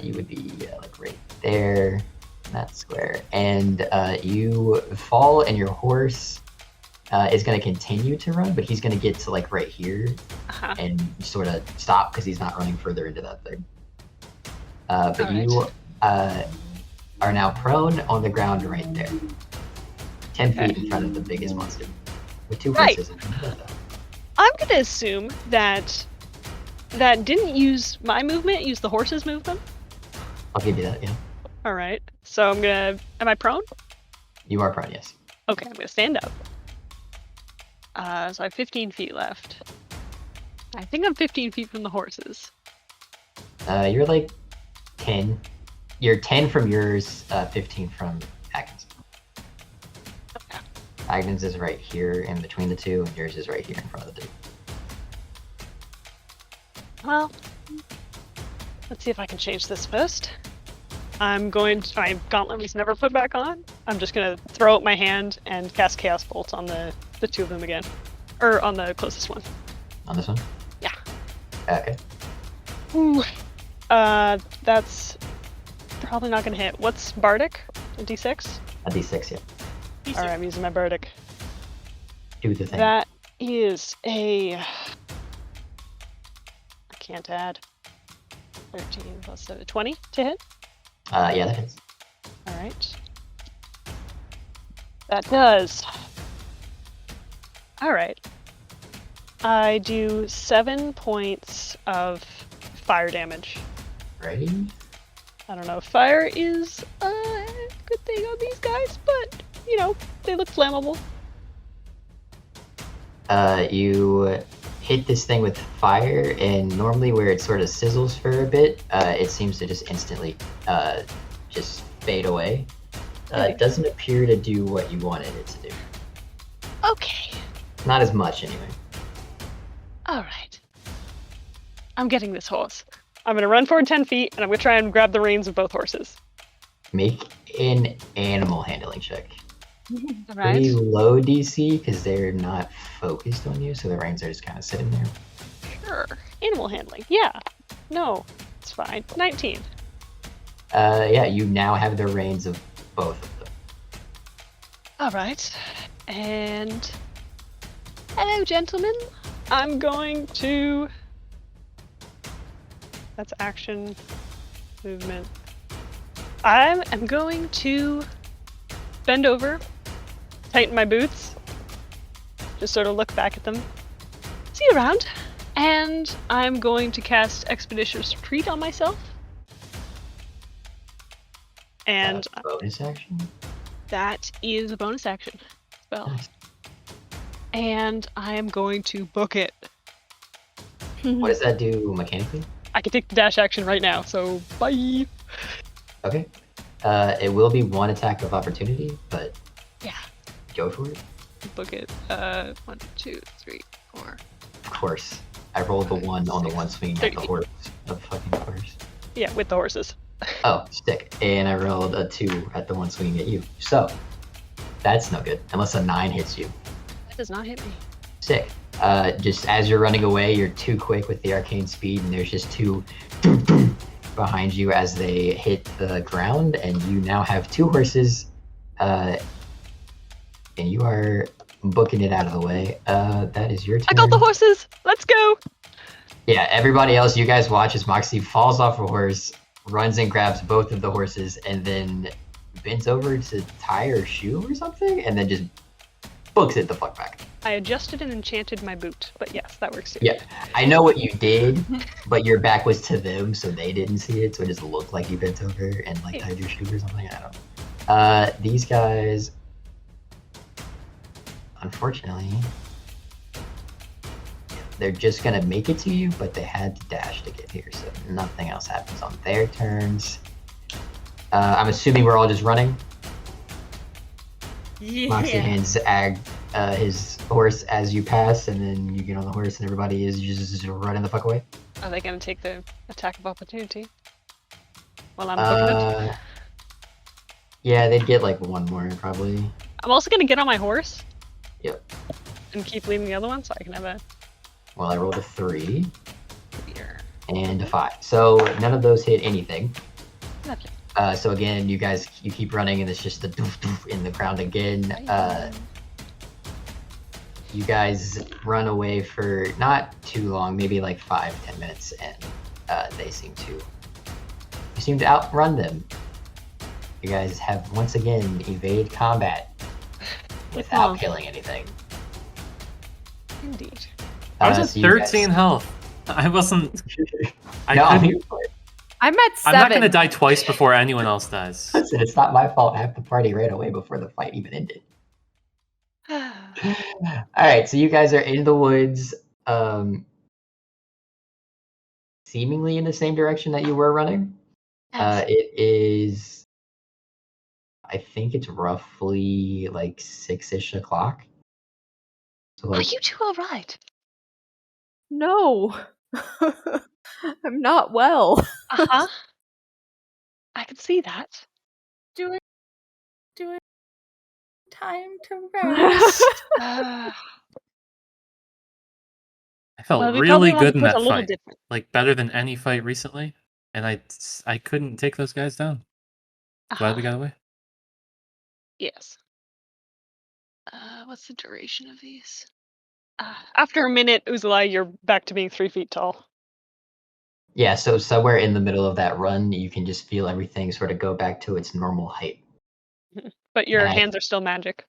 would be like right there, that square, and you fall, and your horse is going to continue to run, but he's going to get to like right here Uh-huh. and sort of stop because he's not running further into that thing. But All you are now prone on the ground right there. 10 feet in front of the biggest monster. With 2 Right. horses in front of them. I'm gonna assume that didn't use my movement, use the horse's movement. I'll give you that, yeah. All right. So am I prone? You are prone, yes. Okay, I'm gonna stand up. So I have 15 feet left. I think I'm 15 feet from the horses. You're like 10. You're 10 from yours, 15 from Agdhan's. Okay. Agdhan's is right here in between the two, and yours is right here in front of the two. Well, let's see if I can change this first. My gauntlet was never put back on. I'm just gonna throw up my hand and cast Chaos Bolt on the two of them again. Or on the closest one. On this one? Yeah. Okay. Ooh. That's probably not gonna hit. What's Bardic? A D6? A D6, yeah. Alright, I'm using my Bardic. Do the thing. That is a... I can't add. 13 plus 7. 20 to hit? Yeah, that hits. Alright. That does. Alright. I do 7 points of fire damage. Ready? I don't know if fire is a good thing on these guys, but, you know, they look flammable. You hit this thing with fire, and normally where it sort of sizzles for a bit, it seems to just instantly just fade away. It doesn't appear to do what you wanted it to do. Okay. Not as much, anyway. Alright. I'm getting this horse. I'm gonna run forward 10 feet, and I'm gonna try and grab the reins of both horses. Make an animal handling check. Alright. Pretty low DC, because they're not focused on you, so the reins are just kind of sitting there. Sure. Animal handling. Yeah. No. It's fine. 19. Yeah, you now have the reins of both of them. Alright. And... hello, gentlemen. I'm going to... That's action, movement. I am going to bend over, tighten my boots, just sort of look back at them, see you around, and I'm going to cast Expeditious Retreat on myself. And Bonus action? that is a bonus action spell. Nice. And I am going to book it. What does that do mechanically? I can take the dash action right now, so bye! Okay. It will be one attack of opportunity, but Yeah, go for it. book it. 1, 2, 3, 4. Of course. I rolled the 1 on the 1 swing at the 13. horse. Of fucking course. Yeah, with the horses. Oh, stick. And I rolled a 2 at the 1 swinging at you. So, that's no good. Unless a 9 hits you. That does not hit me. Sick. Just as you're running away, you're too quick with the arcane speed, and there's just 2 behind you as they hit the ground, and you now have 2 horses, and you are booking it out of the way. That is your turn. I got the horses! Let's go! Yeah, everybody else, you guys watch as Moxie falls off a horse, runs and grabs both of the horses, and then bends over to tie her shoe or something, and then just books it the fuck back. I adjusted and enchanted my boot, but yes, that works too. Yeah, I know what you did, but your back was to them, so they didn't see it, so it just looked like you bent over and like tied your shoe or something. I don't know. These guys, unfortunately, they're just gonna make it to you, but they had to dash to get here, so nothing else happens on their turns. I'm assuming we're all just running. Moxie Yeah. hands his horse as you pass, and then you get on the horse, and everybody is just running the fuck away. Are they gonna take the attack of opportunity? While I'm booking it? Yeah, they'd get like 1 more probably. I'm also gonna get on my horse. Yep. And keep leading the other one so I can have a Well, I rolled a 3 beer. and a 5, so none of those hit anything. Lovely. So again, you keep running, and it's just the doof doof in the ground again. You guys run away for not too long, maybe like 5-10 minutes, and they seem to You seem to outrun them. You guys have once again evaded combat without Well. killing anything. Indeed. I was at so you guys- 13 health. I wasn't. I no, I'm couldn't. here for it. I'm at 7. I'm not gonna die twice before anyone else dies. Listen, it's not my fault. Half the party ran away before the fight even ended. All right, so you guys are in the woods, seemingly in the same direction that you were running. Yes. It is, I think it's roughly like 6-ish o'clock. So Are like, you two all right? No. I'm not well. Uh-huh. I can see that. Do it. Time to rest. Uh, I felt well, we really probably want good to in put that a little fight. different. Like better than any fight recently, and I couldn't take those guys down. Glad we got away. Yes. What's the duration of these? After a minute, Uzalai, you're back to being 3 feet tall. yeah, so somewhere in the middle of that run, you can just feel everything sort of go back to its normal height. But your And I- hands are still magic.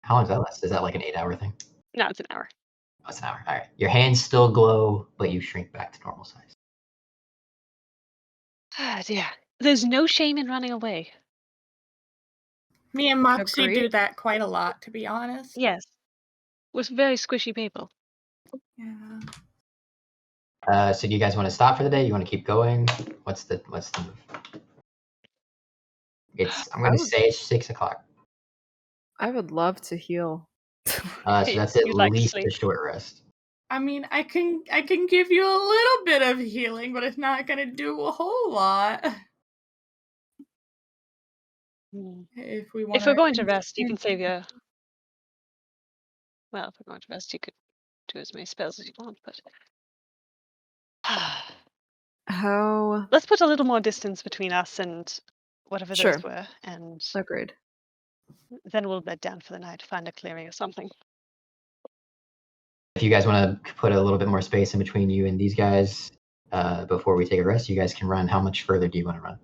How long does that last? Is that like an 8-hour thing? No, it's an hour. Oh, it's an hour. All right. Your hands still glow, but you shrink back to normal size. Yeah. There's no shame in running away. Me and Moxie do Agreed. that quite a lot, to be honest. Yes. We're very squishy people. Yeah. So do you guys want to stop for the day? You want to keep going? What's the move? I'm gonna say it's 6 o'clock. I would love to heal. So that's at You'd like to least sleep. a short rest. I mean, I can give you a little bit of healing, but it's not gonna do a whole lot. If we want. If we're going to rest, you can save your. Well, if we're going to rest, you could do as many spells as you want, but. How? Let's put a little more distance between us and whatever Sure. those were, and Agreed. then we'll bed down for the night, find a clearing or something. If you guys want to put a little bit more space in between you and these guys before we take a rest, you guys can run. How much further do you want to run?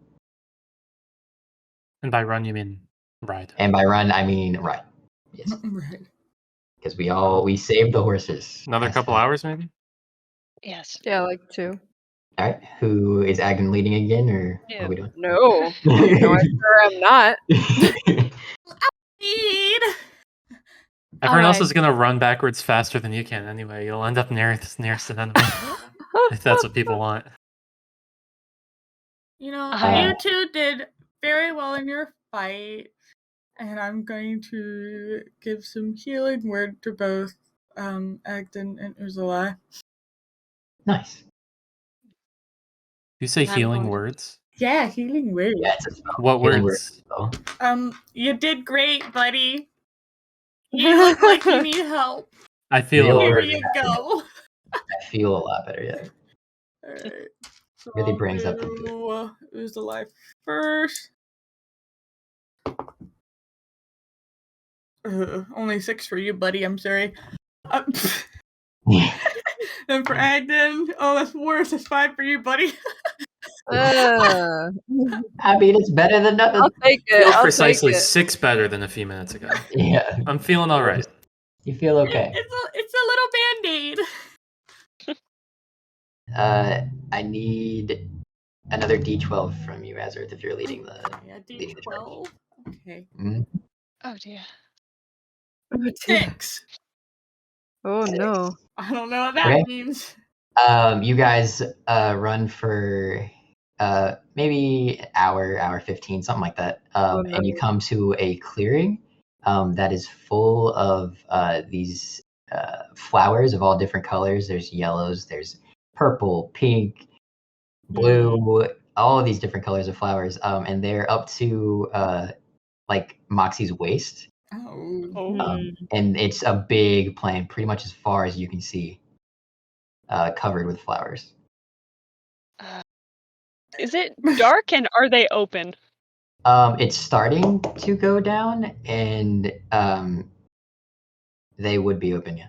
And by run, you mean ride. And by run, I mean ride. Yes, Right. because we saved the horses. Another couple hours, maybe. Yes. Yeah, like 2. All right. Who is Agdhan leading again, or what are we doing? No. No, I'm sure I'm not. Need. Everyone else Alright. is gonna run backwards faster than you can anyway. You'll end up nearest an enemy if that's what people want. You know, Uh, you two did very well in your fight, and I'm going to give some healing word to both Agdhan and Uzalai. Nice. You say I'm healing going- words. Yeah, healing word. Yeah, it's a spell. What Healing words? word is a spell. You did great, buddy. You look like you need help. I feel Real Here word. you go. I feel a lot better. Yeah. Alright. So Really I'll brings up the do, Uzalai first. Only 6 for you, buddy. I'm sorry. Then for Agdhan, oh, that's worse. That's 5 for you, buddy. Uh, I mean, it's better than nothing. I'll take it. Feel I'll precisely take it. 6 better than a few minutes ago. Yeah, I'm feeling all right. you feel okay. It's a little band-aid. I need another D12 from you, Azarth, if you're leading the. Yeah, leading the charge. D12. Okay. Mhm. Oh dear. Oh, dear. 6. Oh no. I don't know what that Okay. means. You guys run for maybe an hour 15, something like that. And you come to a clearing that is full of these flowers of all different colors. There's yellows, there's purple, pink, blue, all of these different colors of flowers. And they're up to like Moxie's waist. Oh. And it's a big plain, pretty much as far as you can see, covered with flowers. Is it dark and are they open? It's starting to go down, and they would be open, yeah.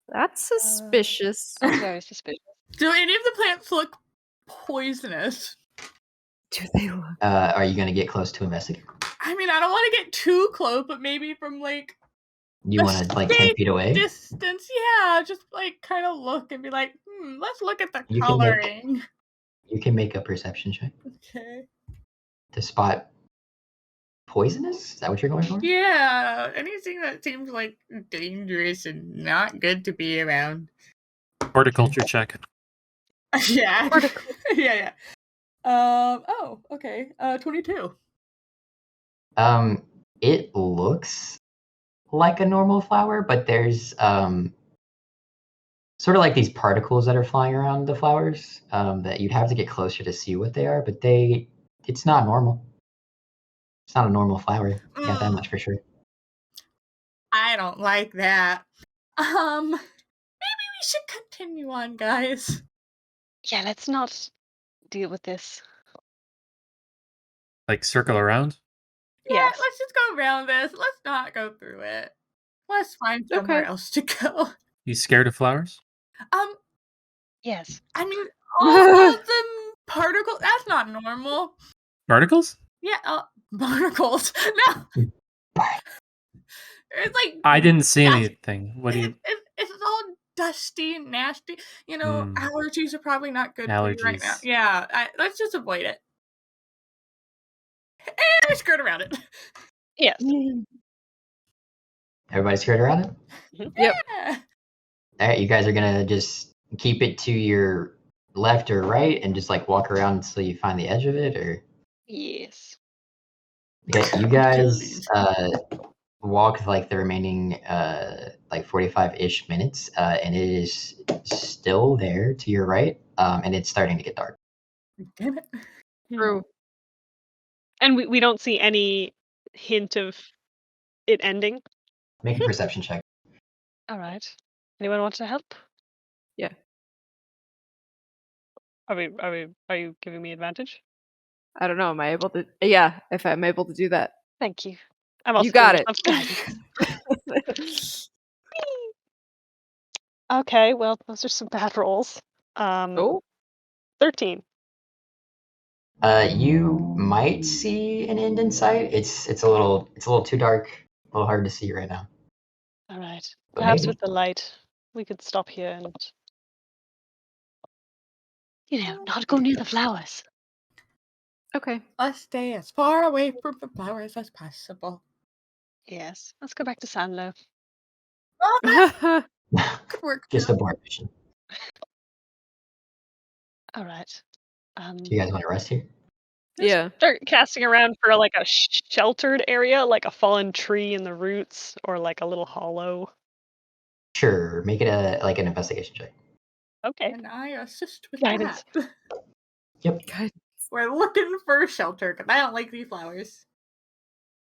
That's suspicious. That's very suspicious. Do any of the plants look poisonous? Do they look? Are you gonna get close to investigate? I mean, I don't want to get too close, but maybe from like You a want to like 10 safe feet away? distance. Yeah, just like kind of look and be like, let's look at the You can make- coloring. You can make a perception check Okay. to spot poisonous. Is that what you're going for? Yeah, anything that seems like dangerous and not good to be around. Horticulture check. Yeah. Horticulture. yeah. Oh, okay. 22. It looks like a normal flower, but there's sort of like these particles that are flying around the flowers that you'd have to get closer to see what they are, but it's not normal. It's not a normal flower. I got that much for sure. I don't like that. Maybe we should continue on, guys. Yeah, let's not deal with this. Like circle around. Yeah, Yes. let's just go around this. Let's not go through it. Let's find somewhere Okay. else to go. You scared of flowers? Yes. I mean, all of them particles. That's not normal. Particles? Yeah, barnacles. No. It's like I didn't see That's- anything. What do you? it's all dusty and nasty. You know, Hmm. allergies are probably not good for you right now. Allergies. Yeah, let's just avoid it. And we skirt around it. Yes. Everybody scared around it? Yep. Yeah. All right, you guys are gonna just keep it to your left or right and just like walk around until you find the edge of it, or Yes. okay, you guys walk like the remaining like 45-ish minutes, and it is still there to your right, and it's starting to get dark. Damn it. True. And we don't see any hint of it ending. Make a perception check. All right. Anyone want to help? Yeah. Are you giving me advantage? I don't know. Am I able to? Yeah, if I'm able to do that. Thank you. I'm also You got giving it. myself guidance. Okay, well, those are some bad rolls. Oh, 13. You might see an end in sight. It's a little too dark, a little hard to see right now. All right. But Perhaps maybe. with the light, we could stop here and, not go near the flowers. okay. Let's stay as far away from the flowers as possible. Yes. Let's go back to Sanlo. Oh, that could work. Just a board mission. All right. Do you guys want to rest here? Yeah. Start casting around for like a sheltered area, like a fallen tree in the roots, or like a little hollow. Sure. Make it an investigation check. Okay. And I assist with Guidance. that. Yep. We're looking for shelter because I don't like these flowers.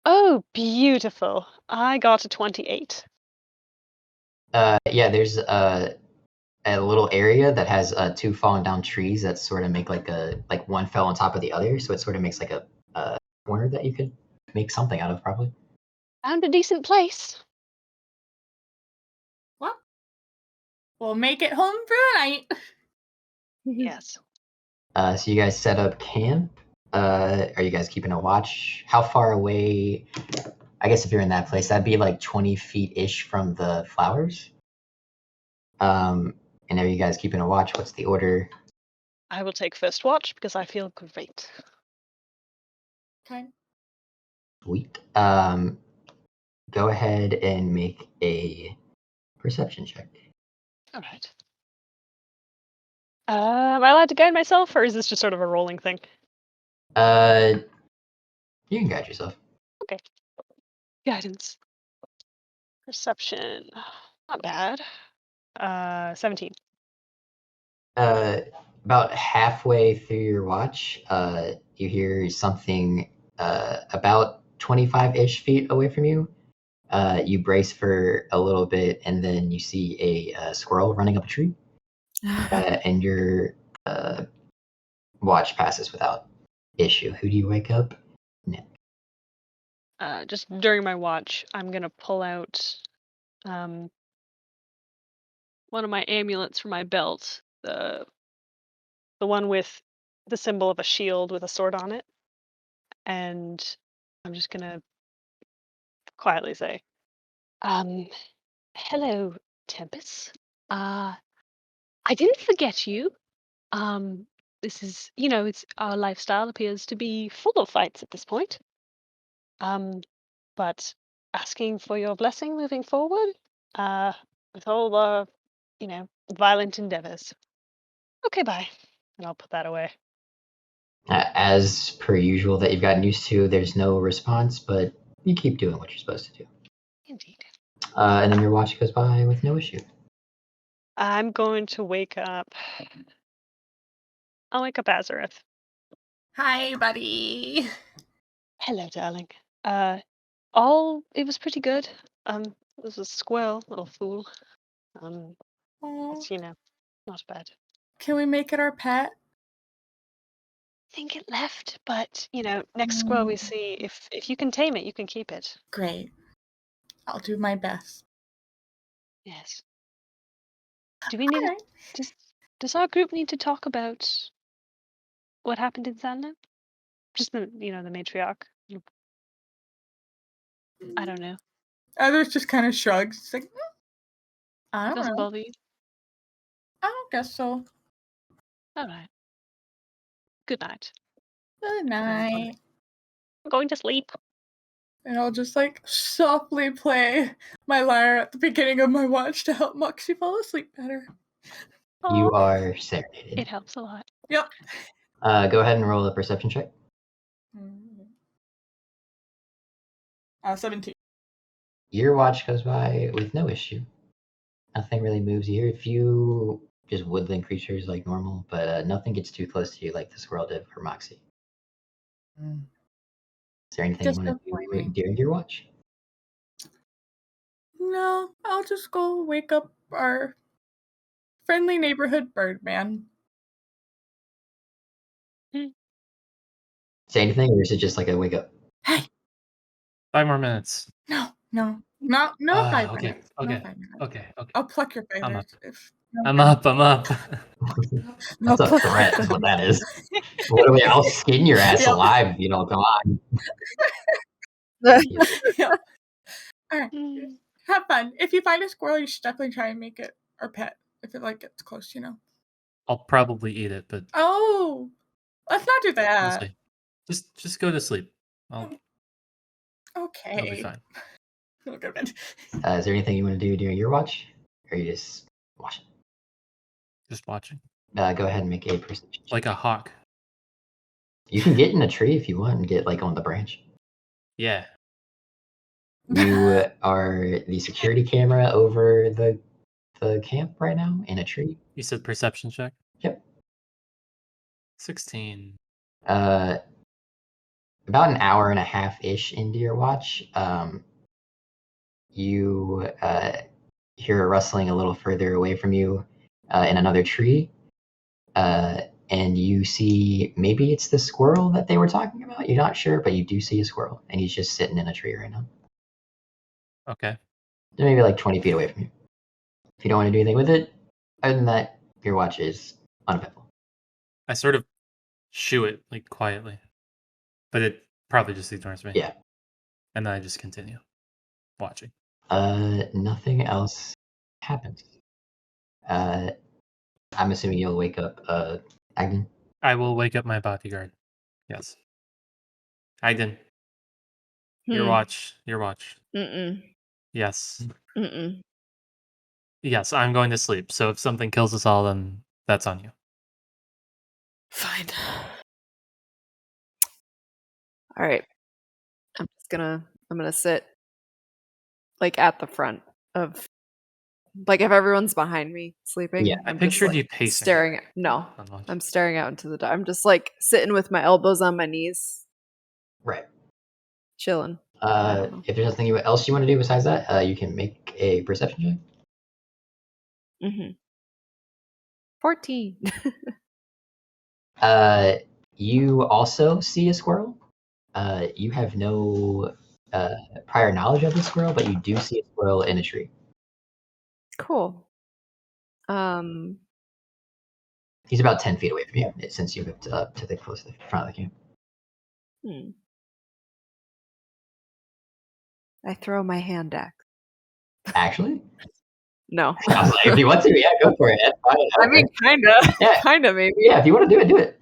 Oh, beautiful. I got a 28. Yeah. There's a little area that has two fallen down trees that sort of make like one fell on top of the other, so it sort of makes like a corner that you could make something out of, probably. Found a decent place. Well, we'll make it home for the night. Yes. So you guys set up camp. Are you guys keeping a watch? How far away? I guess if you're in that place, that'd be like 20 feet ish from the flowers. And are you guys keeping a watch? What's the order? I will take first watch because I feel great. Okay. Sweet. Go ahead and make a perception check. All right. Am I allowed to guide myself, or is this just sort of a rolling thing? You can guide yourself. Okay. Guidance. Perception. Not bad. 17. About halfway through your watch, you hear something about 25-ish feet away from you. You brace for a little bit, and then you see a squirrel running up a tree, and your watch passes without issue. Who do you wake up? Just during my watch, I'm gonna pull out one of my amulets from my belt. The one with the symbol of a shield with a sword on it, and I'm just gonna quietly say, hello, Tempest. I didn't forget you. This is, it's our lifestyle appears to be full of fights at this point. But asking for your blessing moving forward, with all the, violent endeavors. Okay, bye. And I'll put that away. As per usual that you've gotten used to, there's no response, but you keep doing what you're supposed to do. Indeed. And then your watch goes by with no issue. I'm going to wake up. I'll wake up Azareth. Hi, buddy. Hello, darling. It was pretty good. It was a squirrel, little fool. Aw. It's, not bad. Can we make it our pet? I think it left, but next squirrel we see, if you can tame it, you can keep it. Great. I'll do my best. Yes. Do we need? Alright. Does our group need to talk about what happened in Sandland? Just the matriarch. I don't know. Others just kind of shrugs. It's like, I don't Doesn't know. bother you? I don't guess so. All right. Good night. Good night. I'm going to sleep. And I'll just softly play my lyre at the beginning of my watch to help Moxie fall asleep better. You Aw, are serenaded. it helps a lot. Yep. Go ahead and roll a perception check. 17. Your watch goes by with no issue. Nothing really moves you. A few just woodland creatures like normal, but nothing gets too close to you like the squirrel did for Moxie. Is there anything you want to do Disappointing. during your watch? No, I'll just go wake up our friendly neighborhood bird man. Say anything, or is it just like a wake up? Hey! 5 more minutes. No, 5 Okay, minutes. No okay, 5 minutes. okay. I'll pluck your I'm feathers. I'm up. That's a threat, is what that is. What do we? I'll skin your ass Yep. alive if you don't come on. Yeah. Alright. Have fun. If you find a squirrel, you should definitely try and make it our pet. If it gets close, I'll probably eat it, but Oh! Let's not do we'll that. see. Just go to sleep. It'll be Okay. fine. Okay, man. Is there anything you want to do during your watch? Or are you just watching? Just watching. Go ahead and make a perception check. Like a hawk. You can get in a tree if you want and get on the branch. Yeah. You are the security camera over the camp right now in a tree. You said perception check? Yep. 16. About an hour and a half-ish into your watch, you hear a rustling a little further away from you in another tree. And you see, maybe it's the squirrel that they were talking about. You're not sure, but you do see a squirrel, and he's just sitting in a tree right now. Okay. They're maybe 20 feet away from you. If you don't want to do anything with it, other than that, your watch is uneventful. I sort of shoo it, quietly. But it probably just ignores me. Yeah. And then I just continue watching. Nothing else happens. I'm assuming you'll wake up Agdhan. I will wake up my bodyguard. Yes. Agdhan. Your watch. Mm-mm. Yes. Mm-mm. Yes, I'm going to sleep. So if something kills us all, then that's on you. Fine. All right. I'm gonna sit at the front of if everyone's behind me sleeping. Yeah, I I'm pictured just, you pacing. staring. No, on lunch. I'm staring out into the dark. I'm just sitting with my elbows on my knees, Right. chilling. I don't know. If there's nothing else you want to do besides that, you can make a perception check. 14. You also see a squirrel. You have no prior knowledge of the squirrel, but you do see a squirrel in a tree. Cool. He's about 10 feet away from you since you moved up to the close to the front of the camp. I throw my hand axe. Actually, No. I was like, if you want to, yeah, go for it. That's fine. I mean, kinda. Yeah. Kinda, maybe. Yeah, if you want to do it, do it.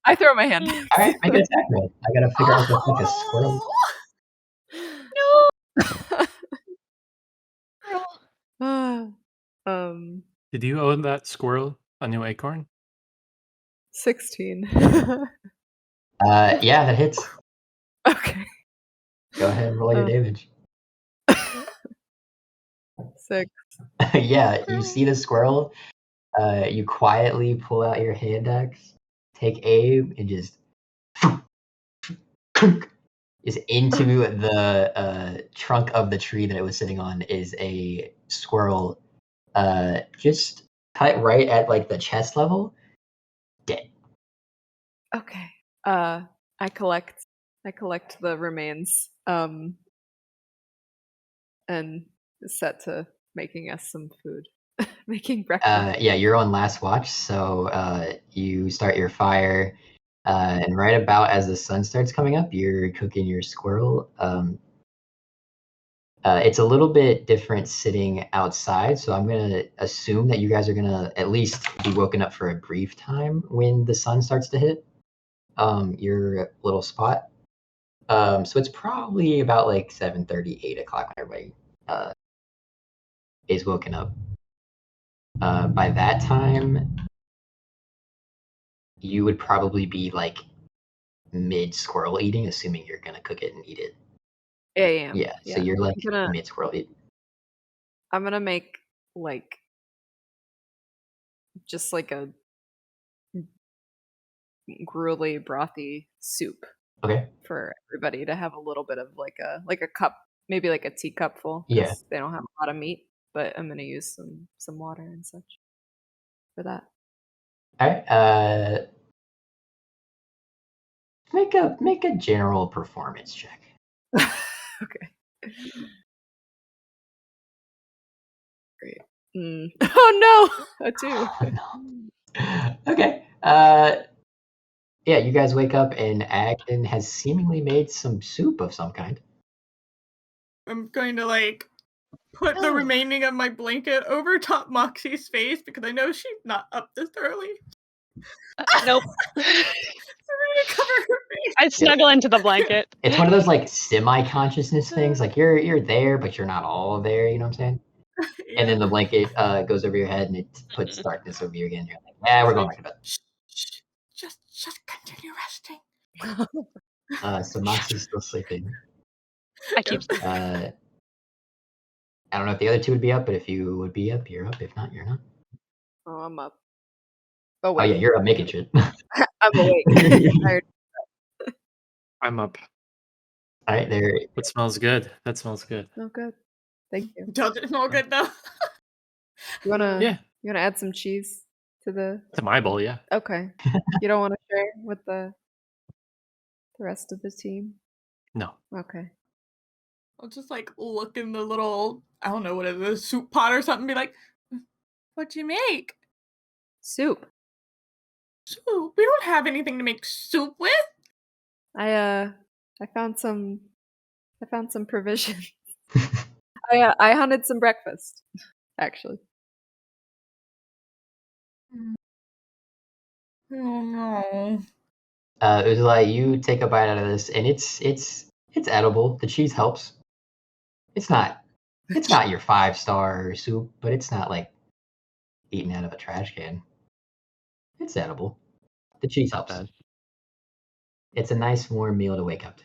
I throw my hand axe. All right, make an attack roll. I gotta figure out the fuck a squirrel. Did you own that squirrel a new acorn? 16. Yeah, that hits. Okay. Go ahead and roll your damage. 6. Yeah, you see the squirrel. You quietly pull out your hand axe, take aim, and just is into the trunk of the tree that it was sitting on. Is a squirrel, just cut right at like the chest level, dead. Okay. I collect the remains. And set to making us some food. Making breakfast. Yeah, you're on last watch, so you start your fire, and right about as the sun starts coming up, you're cooking your squirrel. It's a little bit different sitting outside, so I'm gonna assume that you guys are gonna at least be woken up for a brief time when the sun starts to hit your little spot. So it's probably about like 7:30, 8 o'clock when everybody is woken up. By that time, you would probably be like mid squirrel eating, assuming you're gonna cook it and eat it. Yeah. Yeah, so you're like gonna- mid squirrel eat. I'm gonna make like just like a gruely brothy soup Okay. for everybody to have a little bit of like a cup, maybe like a teacupful. Yeah. They don't have a lot of meat, but I'm gonna use some water and such for that. All right. Make a general performance check. Okay. Great. Oh no, a 2. No. Okay. Yeah, you guys wake up and Agdhan has seemingly made some soup of some kind. I'm going to like put the remaining of my blanket over top Moxie's face because I know she's not up this early. Nope. I'm gonna cover her face. I snuggle into the blanket. It's one of those like semi-consciousness things. Like you're there, but you're not all there. You know what I'm saying? Yeah. And then the blanket goes over your head and it puts darkness over you again. You're like, yeah, we're going back to bed. Shh. Just continue resting. So Moxie's still sleeping. I keep. I don't know if the other two would be up, but if you would be up, you're up. If not, you're not. Oh, I'm up. Oh Oh wait, yeah, you're up making shit. I'm awake. Tired. I'm up. All right, there. That smells good. That smells good. Oh, good. Thank you. Does it smell good though? You wanna Yeah. you wanna add some cheese to the? To my bowl, yeah. Okay. You don't want to share with the rest of the team? No. Okay. I'll just like look in the little, I don't know what it is, soup pot or something, and be like, "What'd you make?" Soup. Soup? We don't have anything to make soup with. I found some provisions. I hunted some breakfast, actually. Oh no. It was like you take a bite out of this, and it's edible. The cheese helps. It's not your 5-star soup, but it's not like eaten out of a trash can. It's edible. The cheese helps. bad. It's a nice warm meal to wake up to.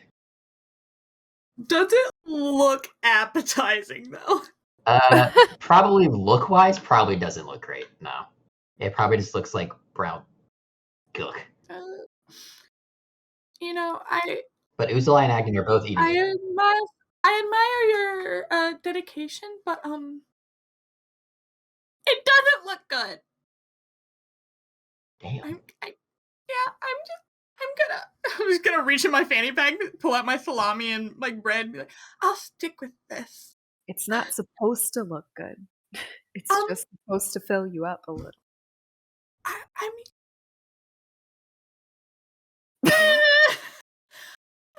Does it look appetizing though? Probably look-wise, probably doesn't look great. No, it probably just looks like brown gook. You know, I But Uzula and Agdhan are both eating it. admire your dedication, but it doesn't look good. Damn. I'm just gonna reach in my fanny pack, pull out my salami and like bread, and be like, I'll stick with this. It's not supposed to look good. It's just supposed to fill you up a little. I mean,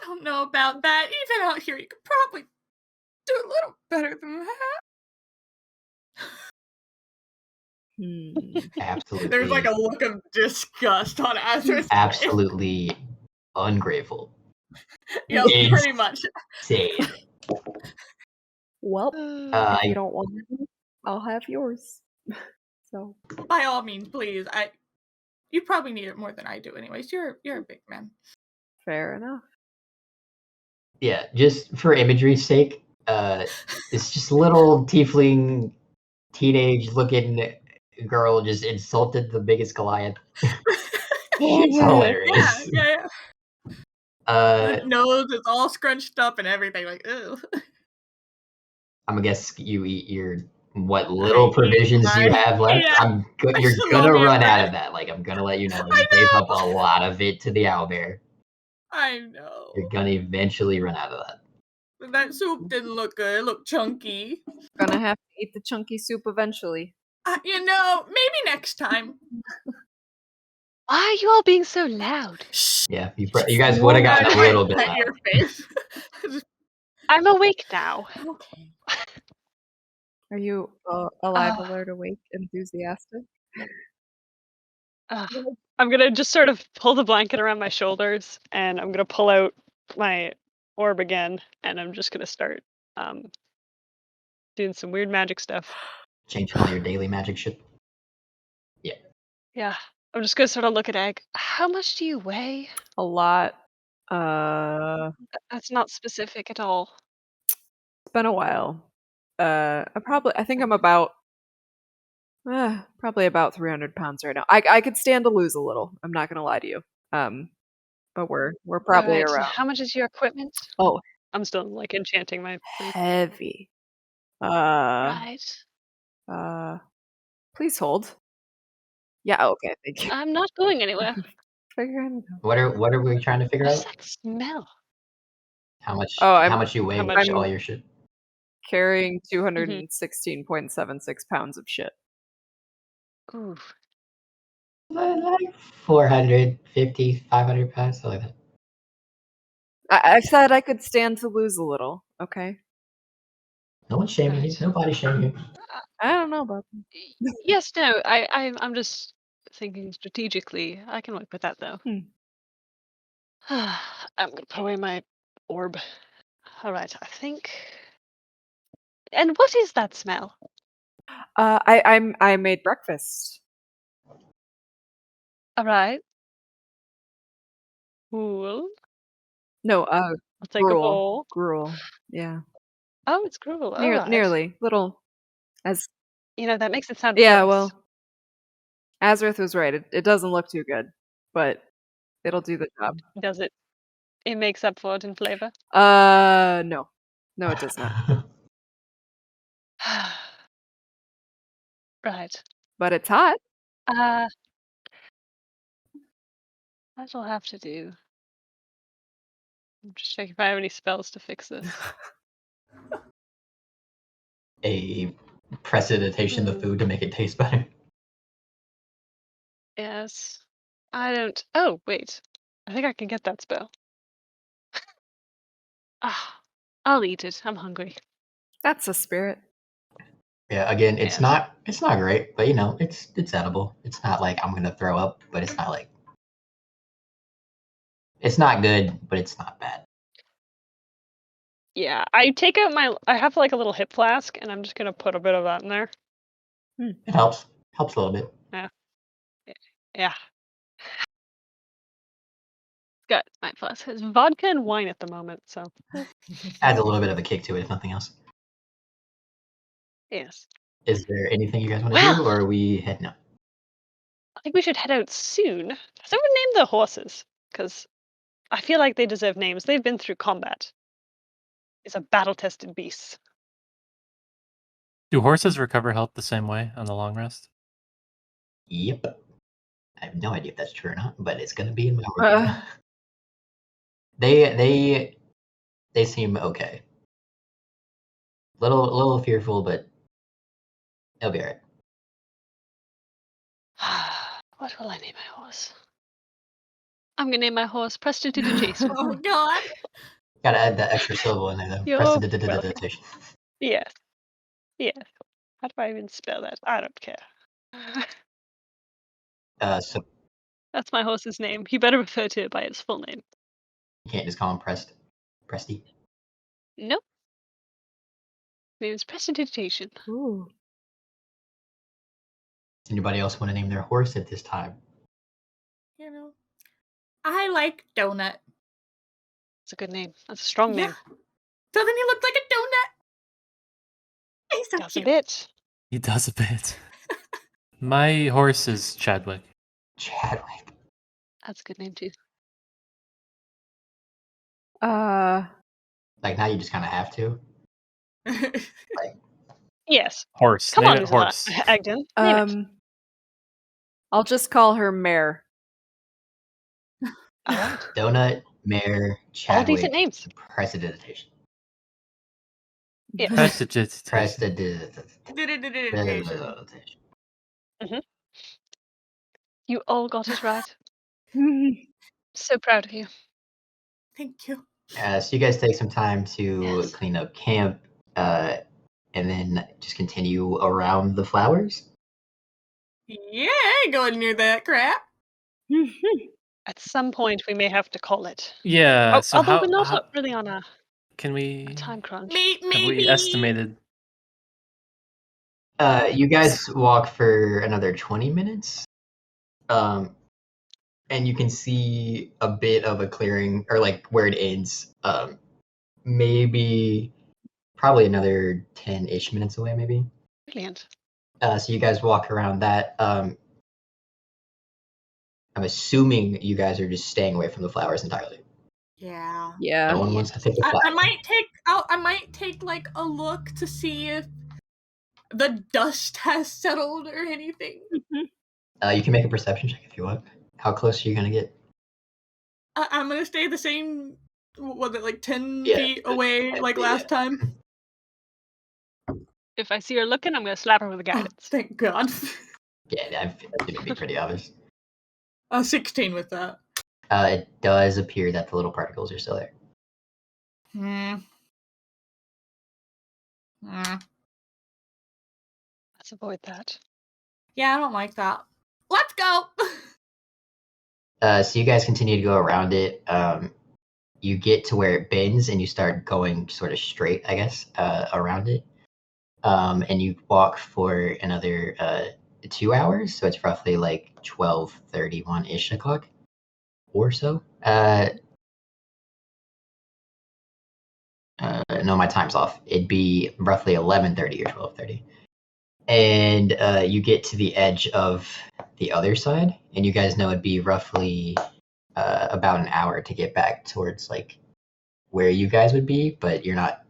don't know about that. Even out here, you could probably do a little better than that. Absolutely. There's like a look of disgust on Azra's face. Absolutely ungrateful. Yep, pretty much. Insane. Well, if you don't want it, I'll have yours. So By all means, please. You probably need it more than I do, anyways. You're a big man. fair enough. Yeah, just for imagery's sake, it's just a little tiefling, teenage-looking girl just insulted the biggest Goliath. It's hilarious. Yeah. The nose is all scrunched up and everything. Like, ew. I'm gonna guess you eat your what little provisions you have left. Yeah. You're just gonna love your run out bread. of that. Like I'm gonna let you know. I You gave know. up a lot of it to the owlbear. I know. You're gonna eventually run out of that. That soup didn't look good. It looked chunky. Gonna have to eat the chunky soup eventually. Maybe next time. Why are you all being so loud? Shh. Yeah, you guys would have gotten a little bit Pet loud. your face. I'm awake now. Okay. Are you alive, alert, awake, enthusiastic? I'm gonna just sort of pull the blanket around my shoulders, and I'm gonna pull out my orb again, and I'm just gonna start doing some weird magic stuff. Changing all your daily magic shit. Yeah, I'm just gonna sort of look at Egg. How much do you weigh? A lot. That's not specific at all. It's been a while. I think I'm about probably about 300 pounds right now. I could stand to lose a little. I'm not gonna lie to you. But we're probably Alright, around. how much is your equipment? Oh, I'm still like enchanting my thing. heavy. Right. Please hold. Yeah. Okay. Thank you. I'm not going anywhere. Figuring it out. What are we trying to figure What's out? that smell? How much? Oh, how much you weigh how with much- all your shit? Carrying 216.76 pounds of shit. Ooh. Like 450, 500 pounds, something like that. I said I could stand to lose a little. Okay. No one's shaming you. Right. Nobody's shaming you. I don't know about them. Yes, no, I'm just thinking strategically. I can work with that though. I'm gonna put away my orb. Alright, I think. And what is that smell? I made breakfast. Alright. Cool. No, I'll take a gruel. bowl. Gruel. Yeah. Oh, it's gruel. Near, Alright. Nearly. Little. As You know, that makes it sound yeah. gross. Well, Azareth was right. It doesn't look too good, but it'll do the job. Does it? It makes up for it in flavor. No, it does not. Right. But it's hot. That'll have to do. I'm just checking if I have any spells to fix this. A precipitation of food to make it taste better. Yes. I don't. Oh, wait. I think I can get that spell. I'll eat it. I'm hungry. That's a spirit. Yeah, again, it's Yes. not great, but it's edible. It's not like I'm gonna throw up, but it's not like it's not good, but it's not bad. Yeah, I take out I have like a little hip flask, and I'm just gonna put a bit of that in there. It helps a little bit. Yeah. Got my flask. It's vodka and wine at the moment, so Adds a little bit of a kick to it, if nothing else. yes. Is there anything you guys want to do, Well. or are we heading out? I think we should head out soon. Has someone named the horses? Because I feel like they deserve names. They've been through combat. It's a battle-tested beast. Do horses recover health the same way on the long rest? Yep. I have no idea if that's true or not, but it's gonna be in my review. They seem okay. Little fearful, but they'll be alright. What will I name my horse? I'm gonna name my horse Prestidigitation. Oh God. Gotta add that extra syllable in there though. You're Prestidigitation. Yes. Yes. How do I even spell that? I don't care. So That's my horse's name. You better refer to it by its full name. you can't just call him Presty. Nope. His name is Prestidigitation. Ooh. Does anybody else want to name their horse at this time? You know, I like Donut. It's a good name. That's a strong Yeah. name. Doesn't he look like a donut? He's so Does a cute. bit. He does a bit. My horse is Chadwick. Chadwick. That's a good name too. Like now you just kind of have to. Yes. Horse. Come Name on, it Miss horse. Agdhan. Name it. I'll just call her Mare. All right. Donut, Mare, Chadwick. All decent names. Prestidigitation. Yes. Prestidigitation. Prestidigitation. You all got it right. So proud of you. Thank you. So you guys take some time to Yes. clean up camp, and then just continue around the flowers. Yeah, I ain't going near that crap. At some point, we may have to call it. Yeah. So although how we're not really on a can we? time crunch. Have Maybe. we estimated? You guys walk for another 20 minutes, and you can see a bit of a clearing, or like where it ends. Probably another 10-ish minutes away, maybe. Brilliant. So you guys walk around that. I'm assuming you guys are just staying away from the flowers entirely. Yeah. No Yeah. one wants to pick a flower. I might take like a look to see if the dust has settled or anything. You can make a perception check if you want. How close are you gonna get? I'm gonna stay the same. Was it like 10 Yeah, feet away 10 like feet, last yeah. time? If I see her looking, I'm going to slap her with a Oh, guidance. thank God. Yeah, I think it'd be pretty obvious. 16 with that. It does appear that the little particles are still there. Let's avoid that. Yeah, I don't like that. Let's go. So you guys continue to go around it. You get to where it bends, and you start going sort of straight, I guess, around it. And you walk for another 2 hours, so it's roughly like 12:31-ish o'clock or so. No, my time's off. It'd be roughly 11:30 or 12:30. And you get to the edge of the other side, and you guys know it'd be roughly about an hour to get back towards like where you guys would be, but you're not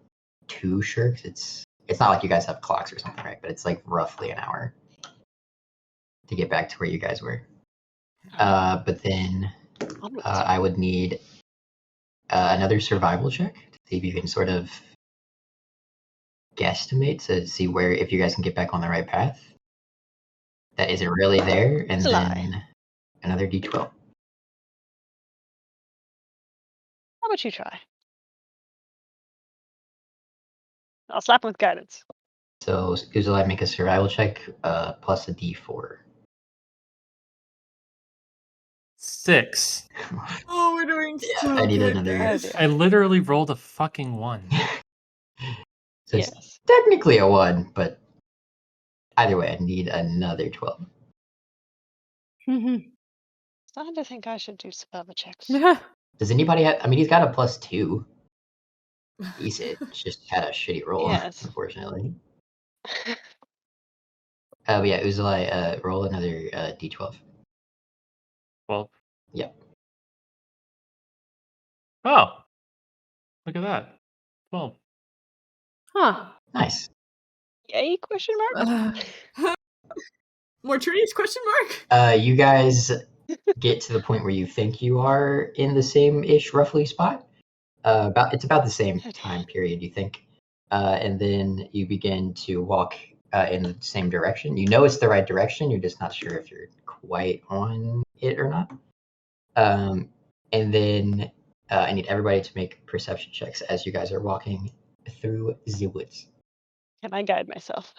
too sure because it's not like you guys have clocks or something, right? But it's like roughly an hour to get back to where you guys were. But then Onwards. I would need another survival check to see if you can sort of guesstimate to see where if you guys can get back on the right path. That isn't really there, and then another d12. How about you try? I'll slap him with guidance. So Uzalai, make a survival check plus a d4. 6. Oh, we're doing so I need good, another- guys. I literally rolled a fucking 1. So it's Yes. technically a 1, but either way, I need another 12. Starting to think I should do survival checks. Does anybody have? I mean, he's got a +2. He's just had a shitty roll, Yes. unfortunately. But yeah, Uzalai, roll another d12. 12. Yep. Oh. Look at that. 12. Huh. Nice. Yay? Question mark. More trees? Question mark. You guys get to the point where you think you are in the same-ish roughly spot. It's about the same time period, you think. And then you begin to walk in the same direction. You know it's the right direction. You're just not sure if you're quite on it or not. And then I need everybody to make perception checks as you guys are walking through the woods. Can I guide myself?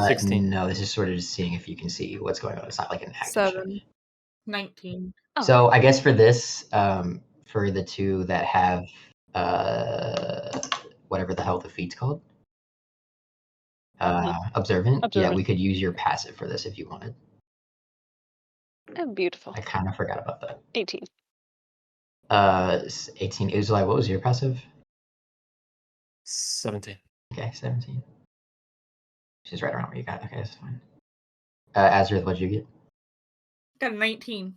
16. No, this is sort of just seeing if you can see what's going on. It's not like an active check. 7. 19. Oh, So I guess for this, for the two that have whatever the hell the feat's called, observant. Yeah, Observant. we could use your passive for this if you wanted. oh, beautiful. I kind of forgot about that. 18. 18. Uzlai, what was your passive? 17. Okay, 17. She's right around where you got. Okay, that's fine. Azareth, what'd you get? Got a 19.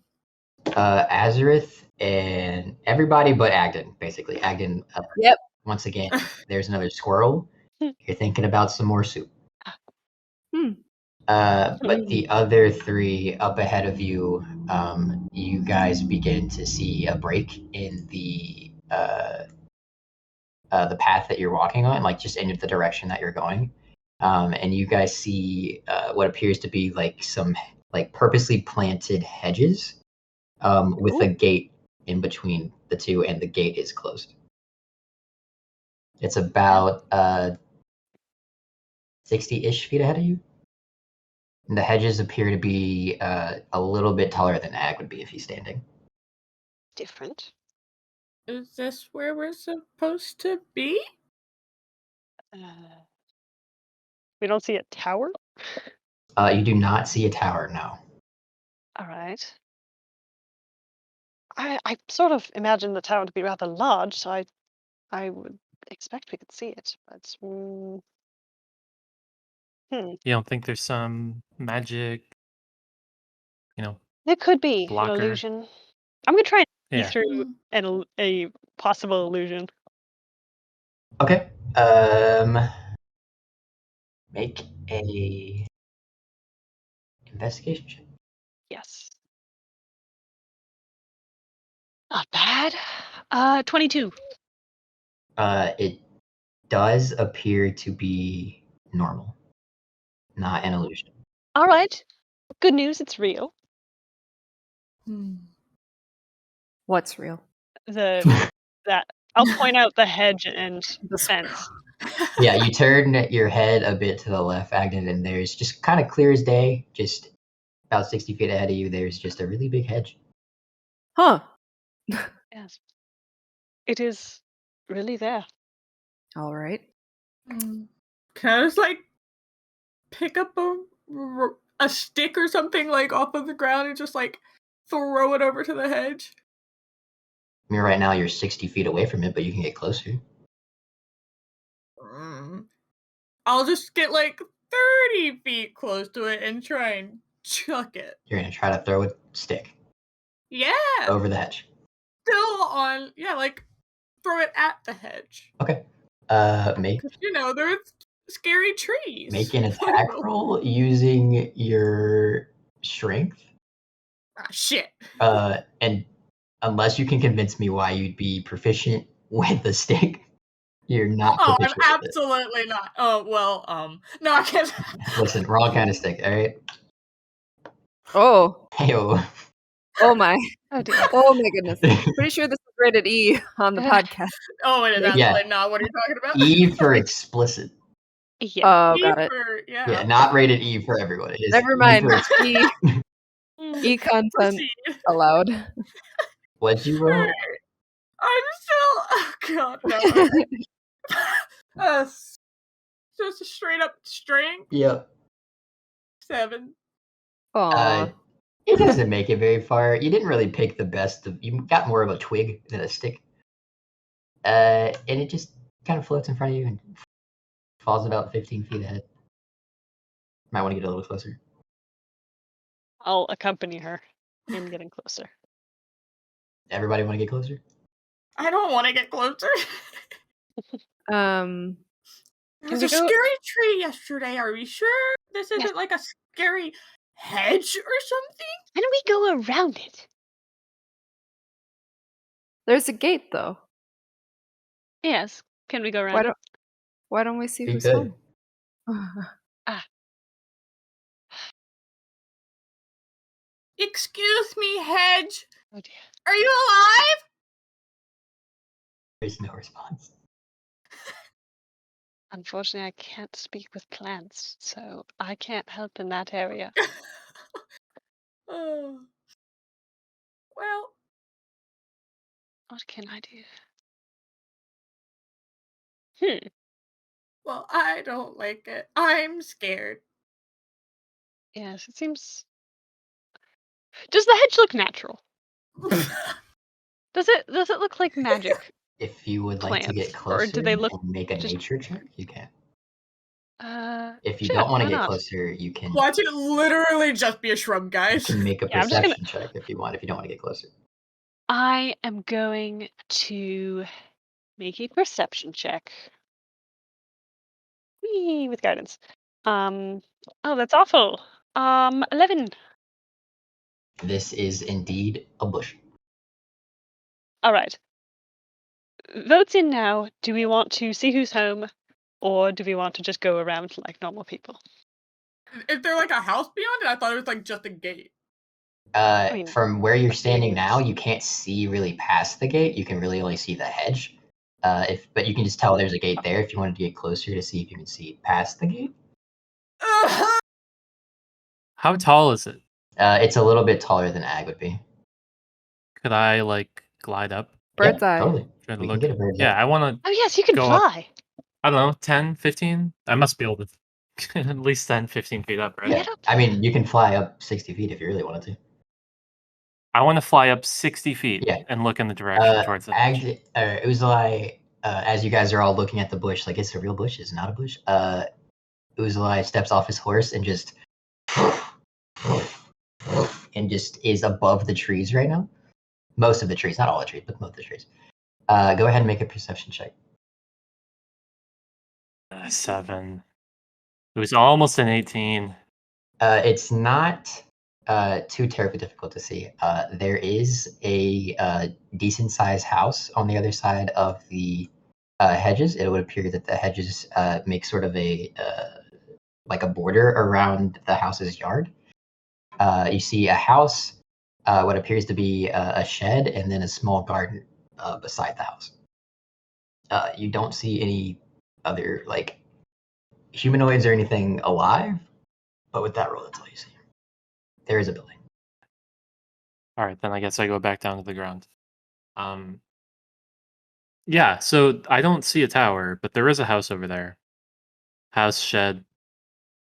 Azareth and everybody but Agdhan, basically. Agdhan, Yep. once again, there's another squirrel. You're thinking about some more soup. But the other three up ahead of you, you guys begin to see a break in the path that you're walking on, like just in the direction that you're going. And you guys see what appears to be like some like purposely planted hedges with a gate in between the two, and the gate is closed. It's about 60-ish feet ahead of you. And the hedges appear to be a little bit taller than Ag would be if he's standing. Different. Is this where we're supposed to be? We don't see a tower? You do not see a tower, no. All right. I sort of imagine the tower to be rather large, so I would expect we could see it. But You don't think there's some magic, it could be an blocker? illusion. I'm gonna try and see Yeah. through a possible illusion. Okay. Make a investigation check. Yes. Not bad. 22. It does appear to be normal, not an illusion. All right. Good news. It's real. What's real? That I'll point out the hedge and fence. Yeah, you turn your head a bit to the left, Agdhan, and there's just kind of clear as day, just about 60 feet ahead of you, there's just a really big hedge. Huh. Yes. It is really there. All right. Can I just like pick up a stick or something like off of the ground and just like throw it over to the hedge? I mean, right now you're 60 feet away from it, but you can get closer. I'll just get like 30 feet close to it and try and chuck it. You're going to try to throw a stick Yeah. over the hedge. Still on, like throw it at the hedge. Okay. Make There's scary trees. Make an attack roll using your strength. Ah, shit. And unless you can convince me why you'd be proficient with a stick, you're not Oh, I'm proficient with it. absolutely not. Oh, well, no, I can't. Listen, wrong kind of stick, all right? Oh. Hey-o. Oh my. Oh dear. Oh my goodness. Pretty sure this is rated E on the podcast. Oh, it is Yeah. absolutely not. What are you talking about? E for explicit. Yeah. Oh, E got it. for- Yeah, not rated E for everyone. It is Never E mind. for explicit. E content Proceed. allowed. What'd you roll? I'm still. Oh god, no. Just a straight up strength. Yep. 7. Aw. It doesn't make it very far. You didn't really pick the best of. You got more of a twig than a stick. And it just kind of floats in front of you and falls about 15 feet ahead. Might want to get a little closer. I'll accompany her in getting closer. Everybody want to get closer? I don't want to get closer. There's we a go- scary tree yesterday. Are we sure this isn't Yes. like a scary hedge or something? Why don't we go around it? There's a gate though. Yes. Can we go around? Why don't we see You who's could. home? Excuse me, hedge. Oh dear. Are you alive? There's no response. Unfortunately, I can't speak with plants, so I can't help in that area. Oh. Well, What can I do? well, I don't like it. I'm scared. Yes, it seems. Does the hedge look natural? Does it look like magic If you would like to get plants, or closer do they look and make a just? nature check, you can. If you Sure, don't want to why get not? closer, you can Watch it literally just be a shrub, you guys. can make a Yeah, I'm just gonna. perception check if you want. If you don't want to get closer. I am going to make a perception check. Whee, with guidance. Oh, that's awful. 11. This is indeed a bush. All right. Votes in now. Do we want to see who's home, or do we want to just go around like normal people? Is there like a house beyond it? I thought it was like just a gate. mean, From where you're standing now, it's- you can't see really past the gate. You can really only see the hedge. But you can just tell there's a gate there. If you wanted to get closer to see if you can see past the gate, How tall is it? it's a little bit taller than Ag would be. Could I like glide up? Bird's Yeah, eye. totally. Try to We can look. get a bird's Yeah, eye. I want to Oh yes, you can Go up. fly. I don't know, 10, 15? I must be able to at least 10, 15 feet up, right? Yeah, Get up I mean, there. you can fly up 60 feet if you really wanted to. I want to fly up 60 feet Yeah. and look in the direction towards the hedge. Uzalai, as you guys are all looking at the bush, like it's a real bush, it's not a bush. Uzalai steps off his horse and just is above the trees right now. Most of the trees, not all the trees, but most of the trees. Go ahead and make a perception check. 7. It was almost an 18. It's not too terribly difficult to see. There is a decent sized house on the other side of the hedges. It would appear that the hedges make sort of a like a border around the house's yard. You see a house, what appears to be a shed, and then a small garden beside the house. You don't see any other like humanoids or anything alive, but with that roll, that's all you see. There is a building. All right, then I guess I go back down to the ground. Yeah, so I don't see a tower, but there is a house over there. House, shed,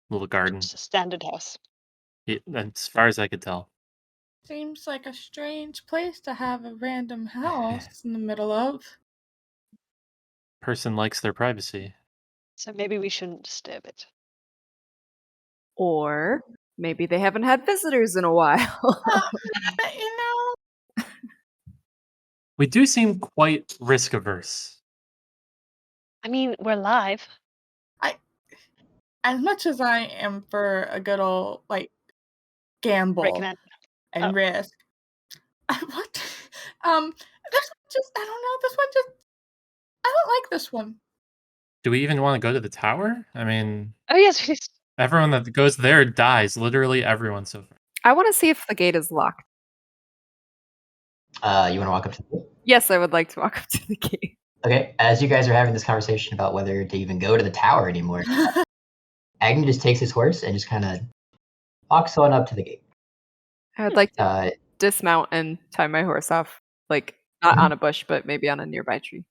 little garden. It's a standard house. Yeah, as far as I could tell. Seems like a strange place to have a random house in the middle of. Person likes their privacy. So maybe we shouldn't disturb it. Or maybe they haven't had visitors in a while. You know, We do seem quite risk averse. I mean, we're live. as much as I am for a good old like gamble Breaking that. and Oh. risk, what? This one just I don't know. This one just I don't like this one. Do we even want to go to the tower? I mean, Oh yes, please. everyone that goes there dies. Literally everyone so far. I want to see if the gate is locked. You want to walk up to the gate? Yes, I would like to walk up to the gate. Okay, as you guys are having this conversation about whether to even go to the tower anymore, Agdhan just takes his horse and just kind of walks on up to the gate. I would like to Uh, dismount and tie my horse off, like not on a bush, but maybe on a nearby tree.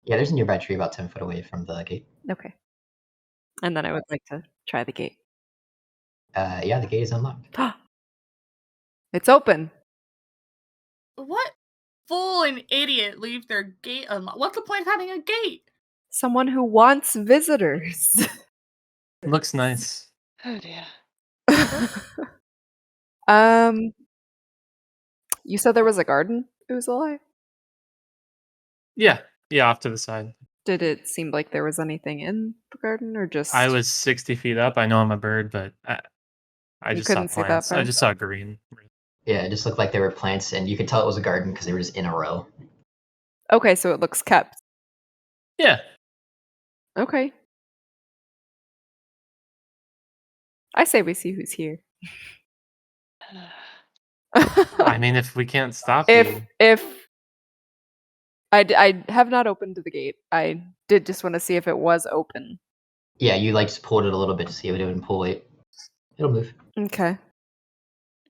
yeah, there's a nearby tree about 10 foot away from the gate. Okay. And then I would like to try the gate. Yeah, the gate is unlocked. It's open. What fool and idiot leave their gate unlocked? What's the point of having a gate? Someone who wants visitors. Looks nice. Oh dear. You said there was a garden, Uzalai? Yeah, off to the side. Did it seem like there was anything in the garden, or just I was 60 feet up. I know I'm a bird, but I You just saw couldn't see that plants. I far? just saw green. Yeah, it just looked like there were plants, and you could tell it was a garden because they were just in a row. Okay, so it looks kept. Yeah. Okay. I say we see who's here. I mean, if we can't stop you. if I have not opened the gate. I did just want to see if it was open. Yeah, you like just pulled it a little bit to see if it would pull it. It'll move. Okay.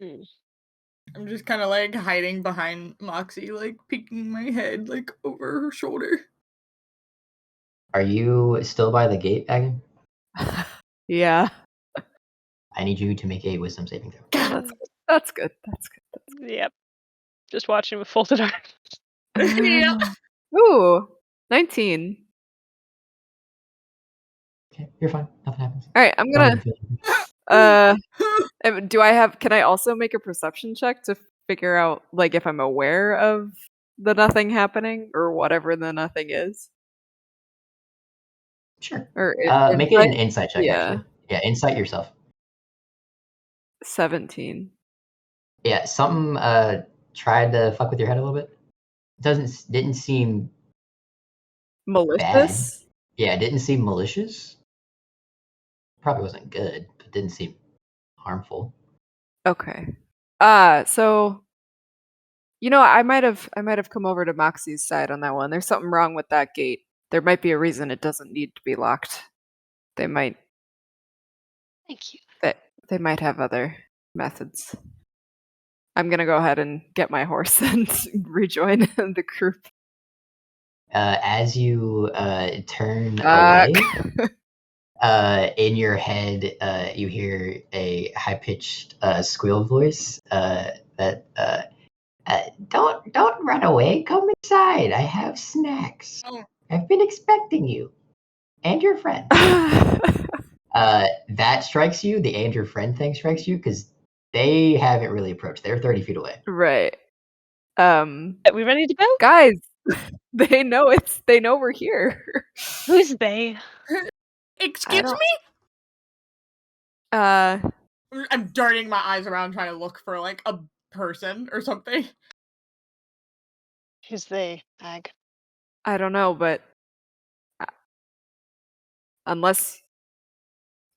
I'm just kind of like hiding behind Moxie, like peeking my head like over her shoulder. Are you still by the gate, Agdhan? Yeah. I need you to make a wisdom saving throw. That's good. That's good. Yep. Just watching with folded arms. Yeah. Ooh, 19. Okay, you're fine. Nothing happens. All right, I'm Don't gonna. even feel it. Do I have? Can I also make a perception check to figure out like if I'm aware of the nothing happening or whatever the nothing is? Sure. Or Make it an insight? insight check, Yeah. actually. Yeah, insight yourself. 17. Yeah, something tried to fuck with your head a little bit. Didn't seem bad. Malicious? Yeah, it didn't seem malicious. Probably wasn't good, but didn't seem harmful. Okay. So I might have come over to Moxie's side on that one. There's something wrong with that gate. There might be a reason it doesn't need to be locked. They might Thank you. they might have other methods. I'm gonna go ahead and get my horse and rejoin the group. As you turn away, in your head, you hear a high-pitched squeal voice that don't run away. Come inside. I have snacks. Oh. I've been expecting you and your friend. That strikes you. The and your friend thing strikes you because they haven't really approached. They're 30 feet away. Right. Are we ready to go? Guys, they know we're here. Who's they? Excuse don't- me? Uh, I'm darting my eyes around trying to look for like a person or something. Who's they, Ag? I don't know, but unless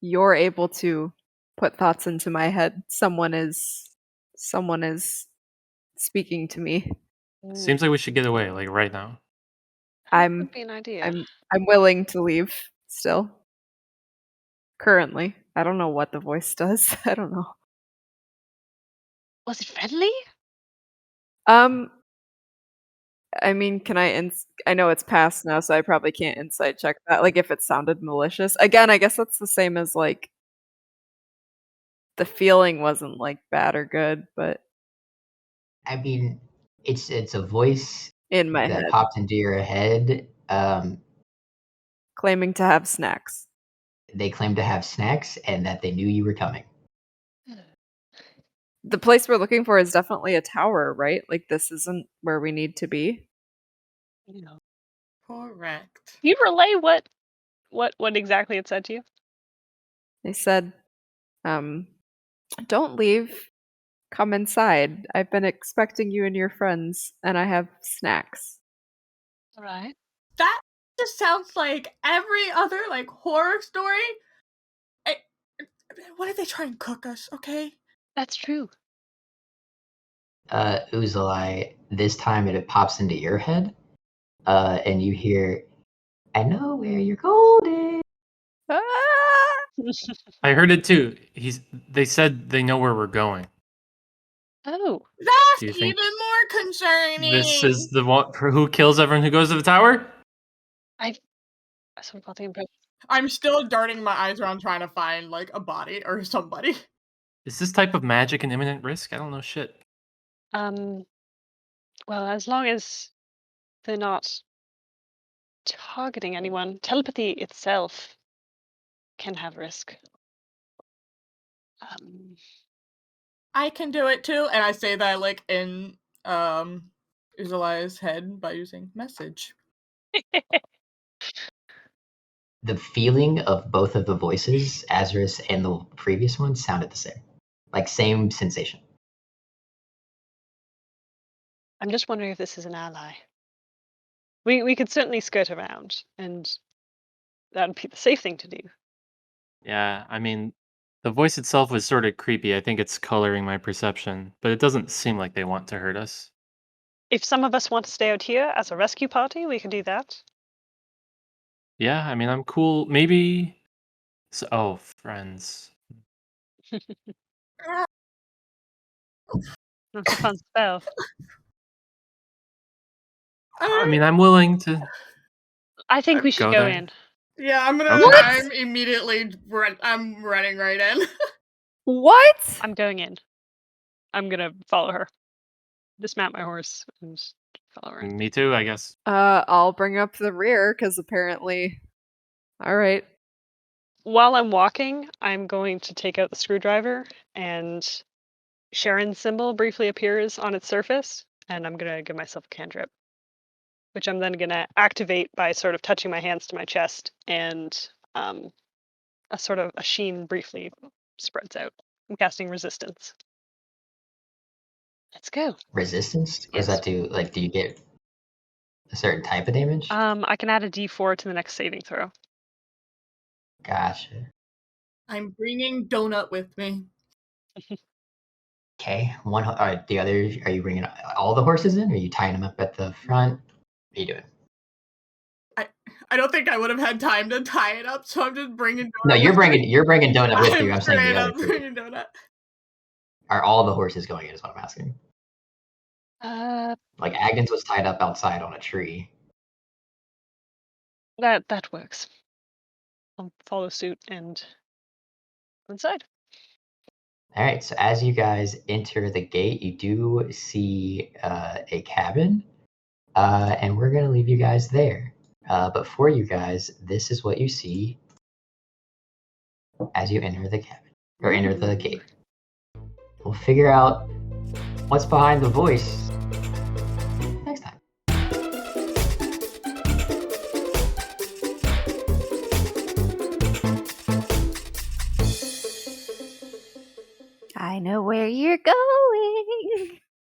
you're able to put thoughts into my head, someone is speaking to me. Seems like we should get away, like right now. I'm Would be an idea. I'm willing to leave still. Currently. I don't know what the voice does. I don't know. Was it friendly? I mean, can I know it's past now, so I probably can't insight check that, like, if it sounded malicious. Again, I guess that's the same as, like, the feeling wasn't, like, bad or good, but I mean, it's a voice in my that head, popped into your head. claiming to have snacks. They claimed to have snacks and that they knew you were coming. The place we're looking for is definitely a tower, right? Like, this isn't where we need to be. No. Correct. You relay what exactly it said to you? They said, "Don't leave. Come inside. I've been expecting you and your friends, and I have snacks." All right. That just sounds like every other like horror story. What if they try and cook us? Okay. That's true. Uzalai, this time it pops into your head, and you hear, I know where your gold is. Ah! I heard it too. They said they know where we're going. Oh. That's Do you even think more concerning. This is the one for who kills everyone who goes to the tower? I sort of got the impression. I'm still darting my eyes around trying to find like a body or somebody. Is this type of magic an imminent risk? I don't know shit. Well, as long as they're not targeting anyone, telepathy itself can have risk. I can do it too, and I say that like in Uzalai's head by using message. The feeling of both of the voices, Azarus and the previous one, sounded the same. Like, same sensation. I'm just wondering if this is an ally. We could certainly skirt around, and that would be the safe thing to do. Yeah, I mean, the voice itself was sort of creepy. I think it's coloring my perception, but it doesn't seem like they want to hurt us. If some of us want to stay out here as a rescue party, we can do that. Yeah, I mean, I'm cool. Maybe. Oh, friends. That's a fun spell. I mean, I'm willing to I think we should go go there. in. Yeah, I'm gonna. Okay. I'm immediately. I'm running right in. What? I'm going in. I'm gonna follow her. Dismount my horse and just follow her in. Me too, I guess. I'll bring up the rear because apparently. All right. While I'm walking, I'm going to take out the screwdriver, and Sharon's symbol briefly appears on its surface, and I'm gonna give myself a cantrip, which I'm then gonna activate by sort of touching my hands to my chest, and a sort of a sheen briefly spreads out. I'm casting resistance. Let's go. Resistance? What does Yes. that do? Like, do you get a certain type of damage? I can add a D4 to the next saving throw. Gotcha. I'm bringing Donut with me. Okay. The other. Are you bringing all the horses in? Or are you tying them up at the front? What are you doing? I don't think I would have had time to tie it up, so I'm just bringing Donut. No, you're bringing Donut with you. I'm I'm saying straight the up other two. bringing Donut. Are all the horses going in? Is what I'm asking. Uh, Like Agdhan's was tied up outside on a tree. that works. I'll follow suit and go inside. All right. So as you guys enter the gate, you do see a cabin, and we're gonna leave you guys there. But for you guys, this is what you see as you enter the cabin or enter the gate. We'll figure out what's behind the voice next time. I know where you're going.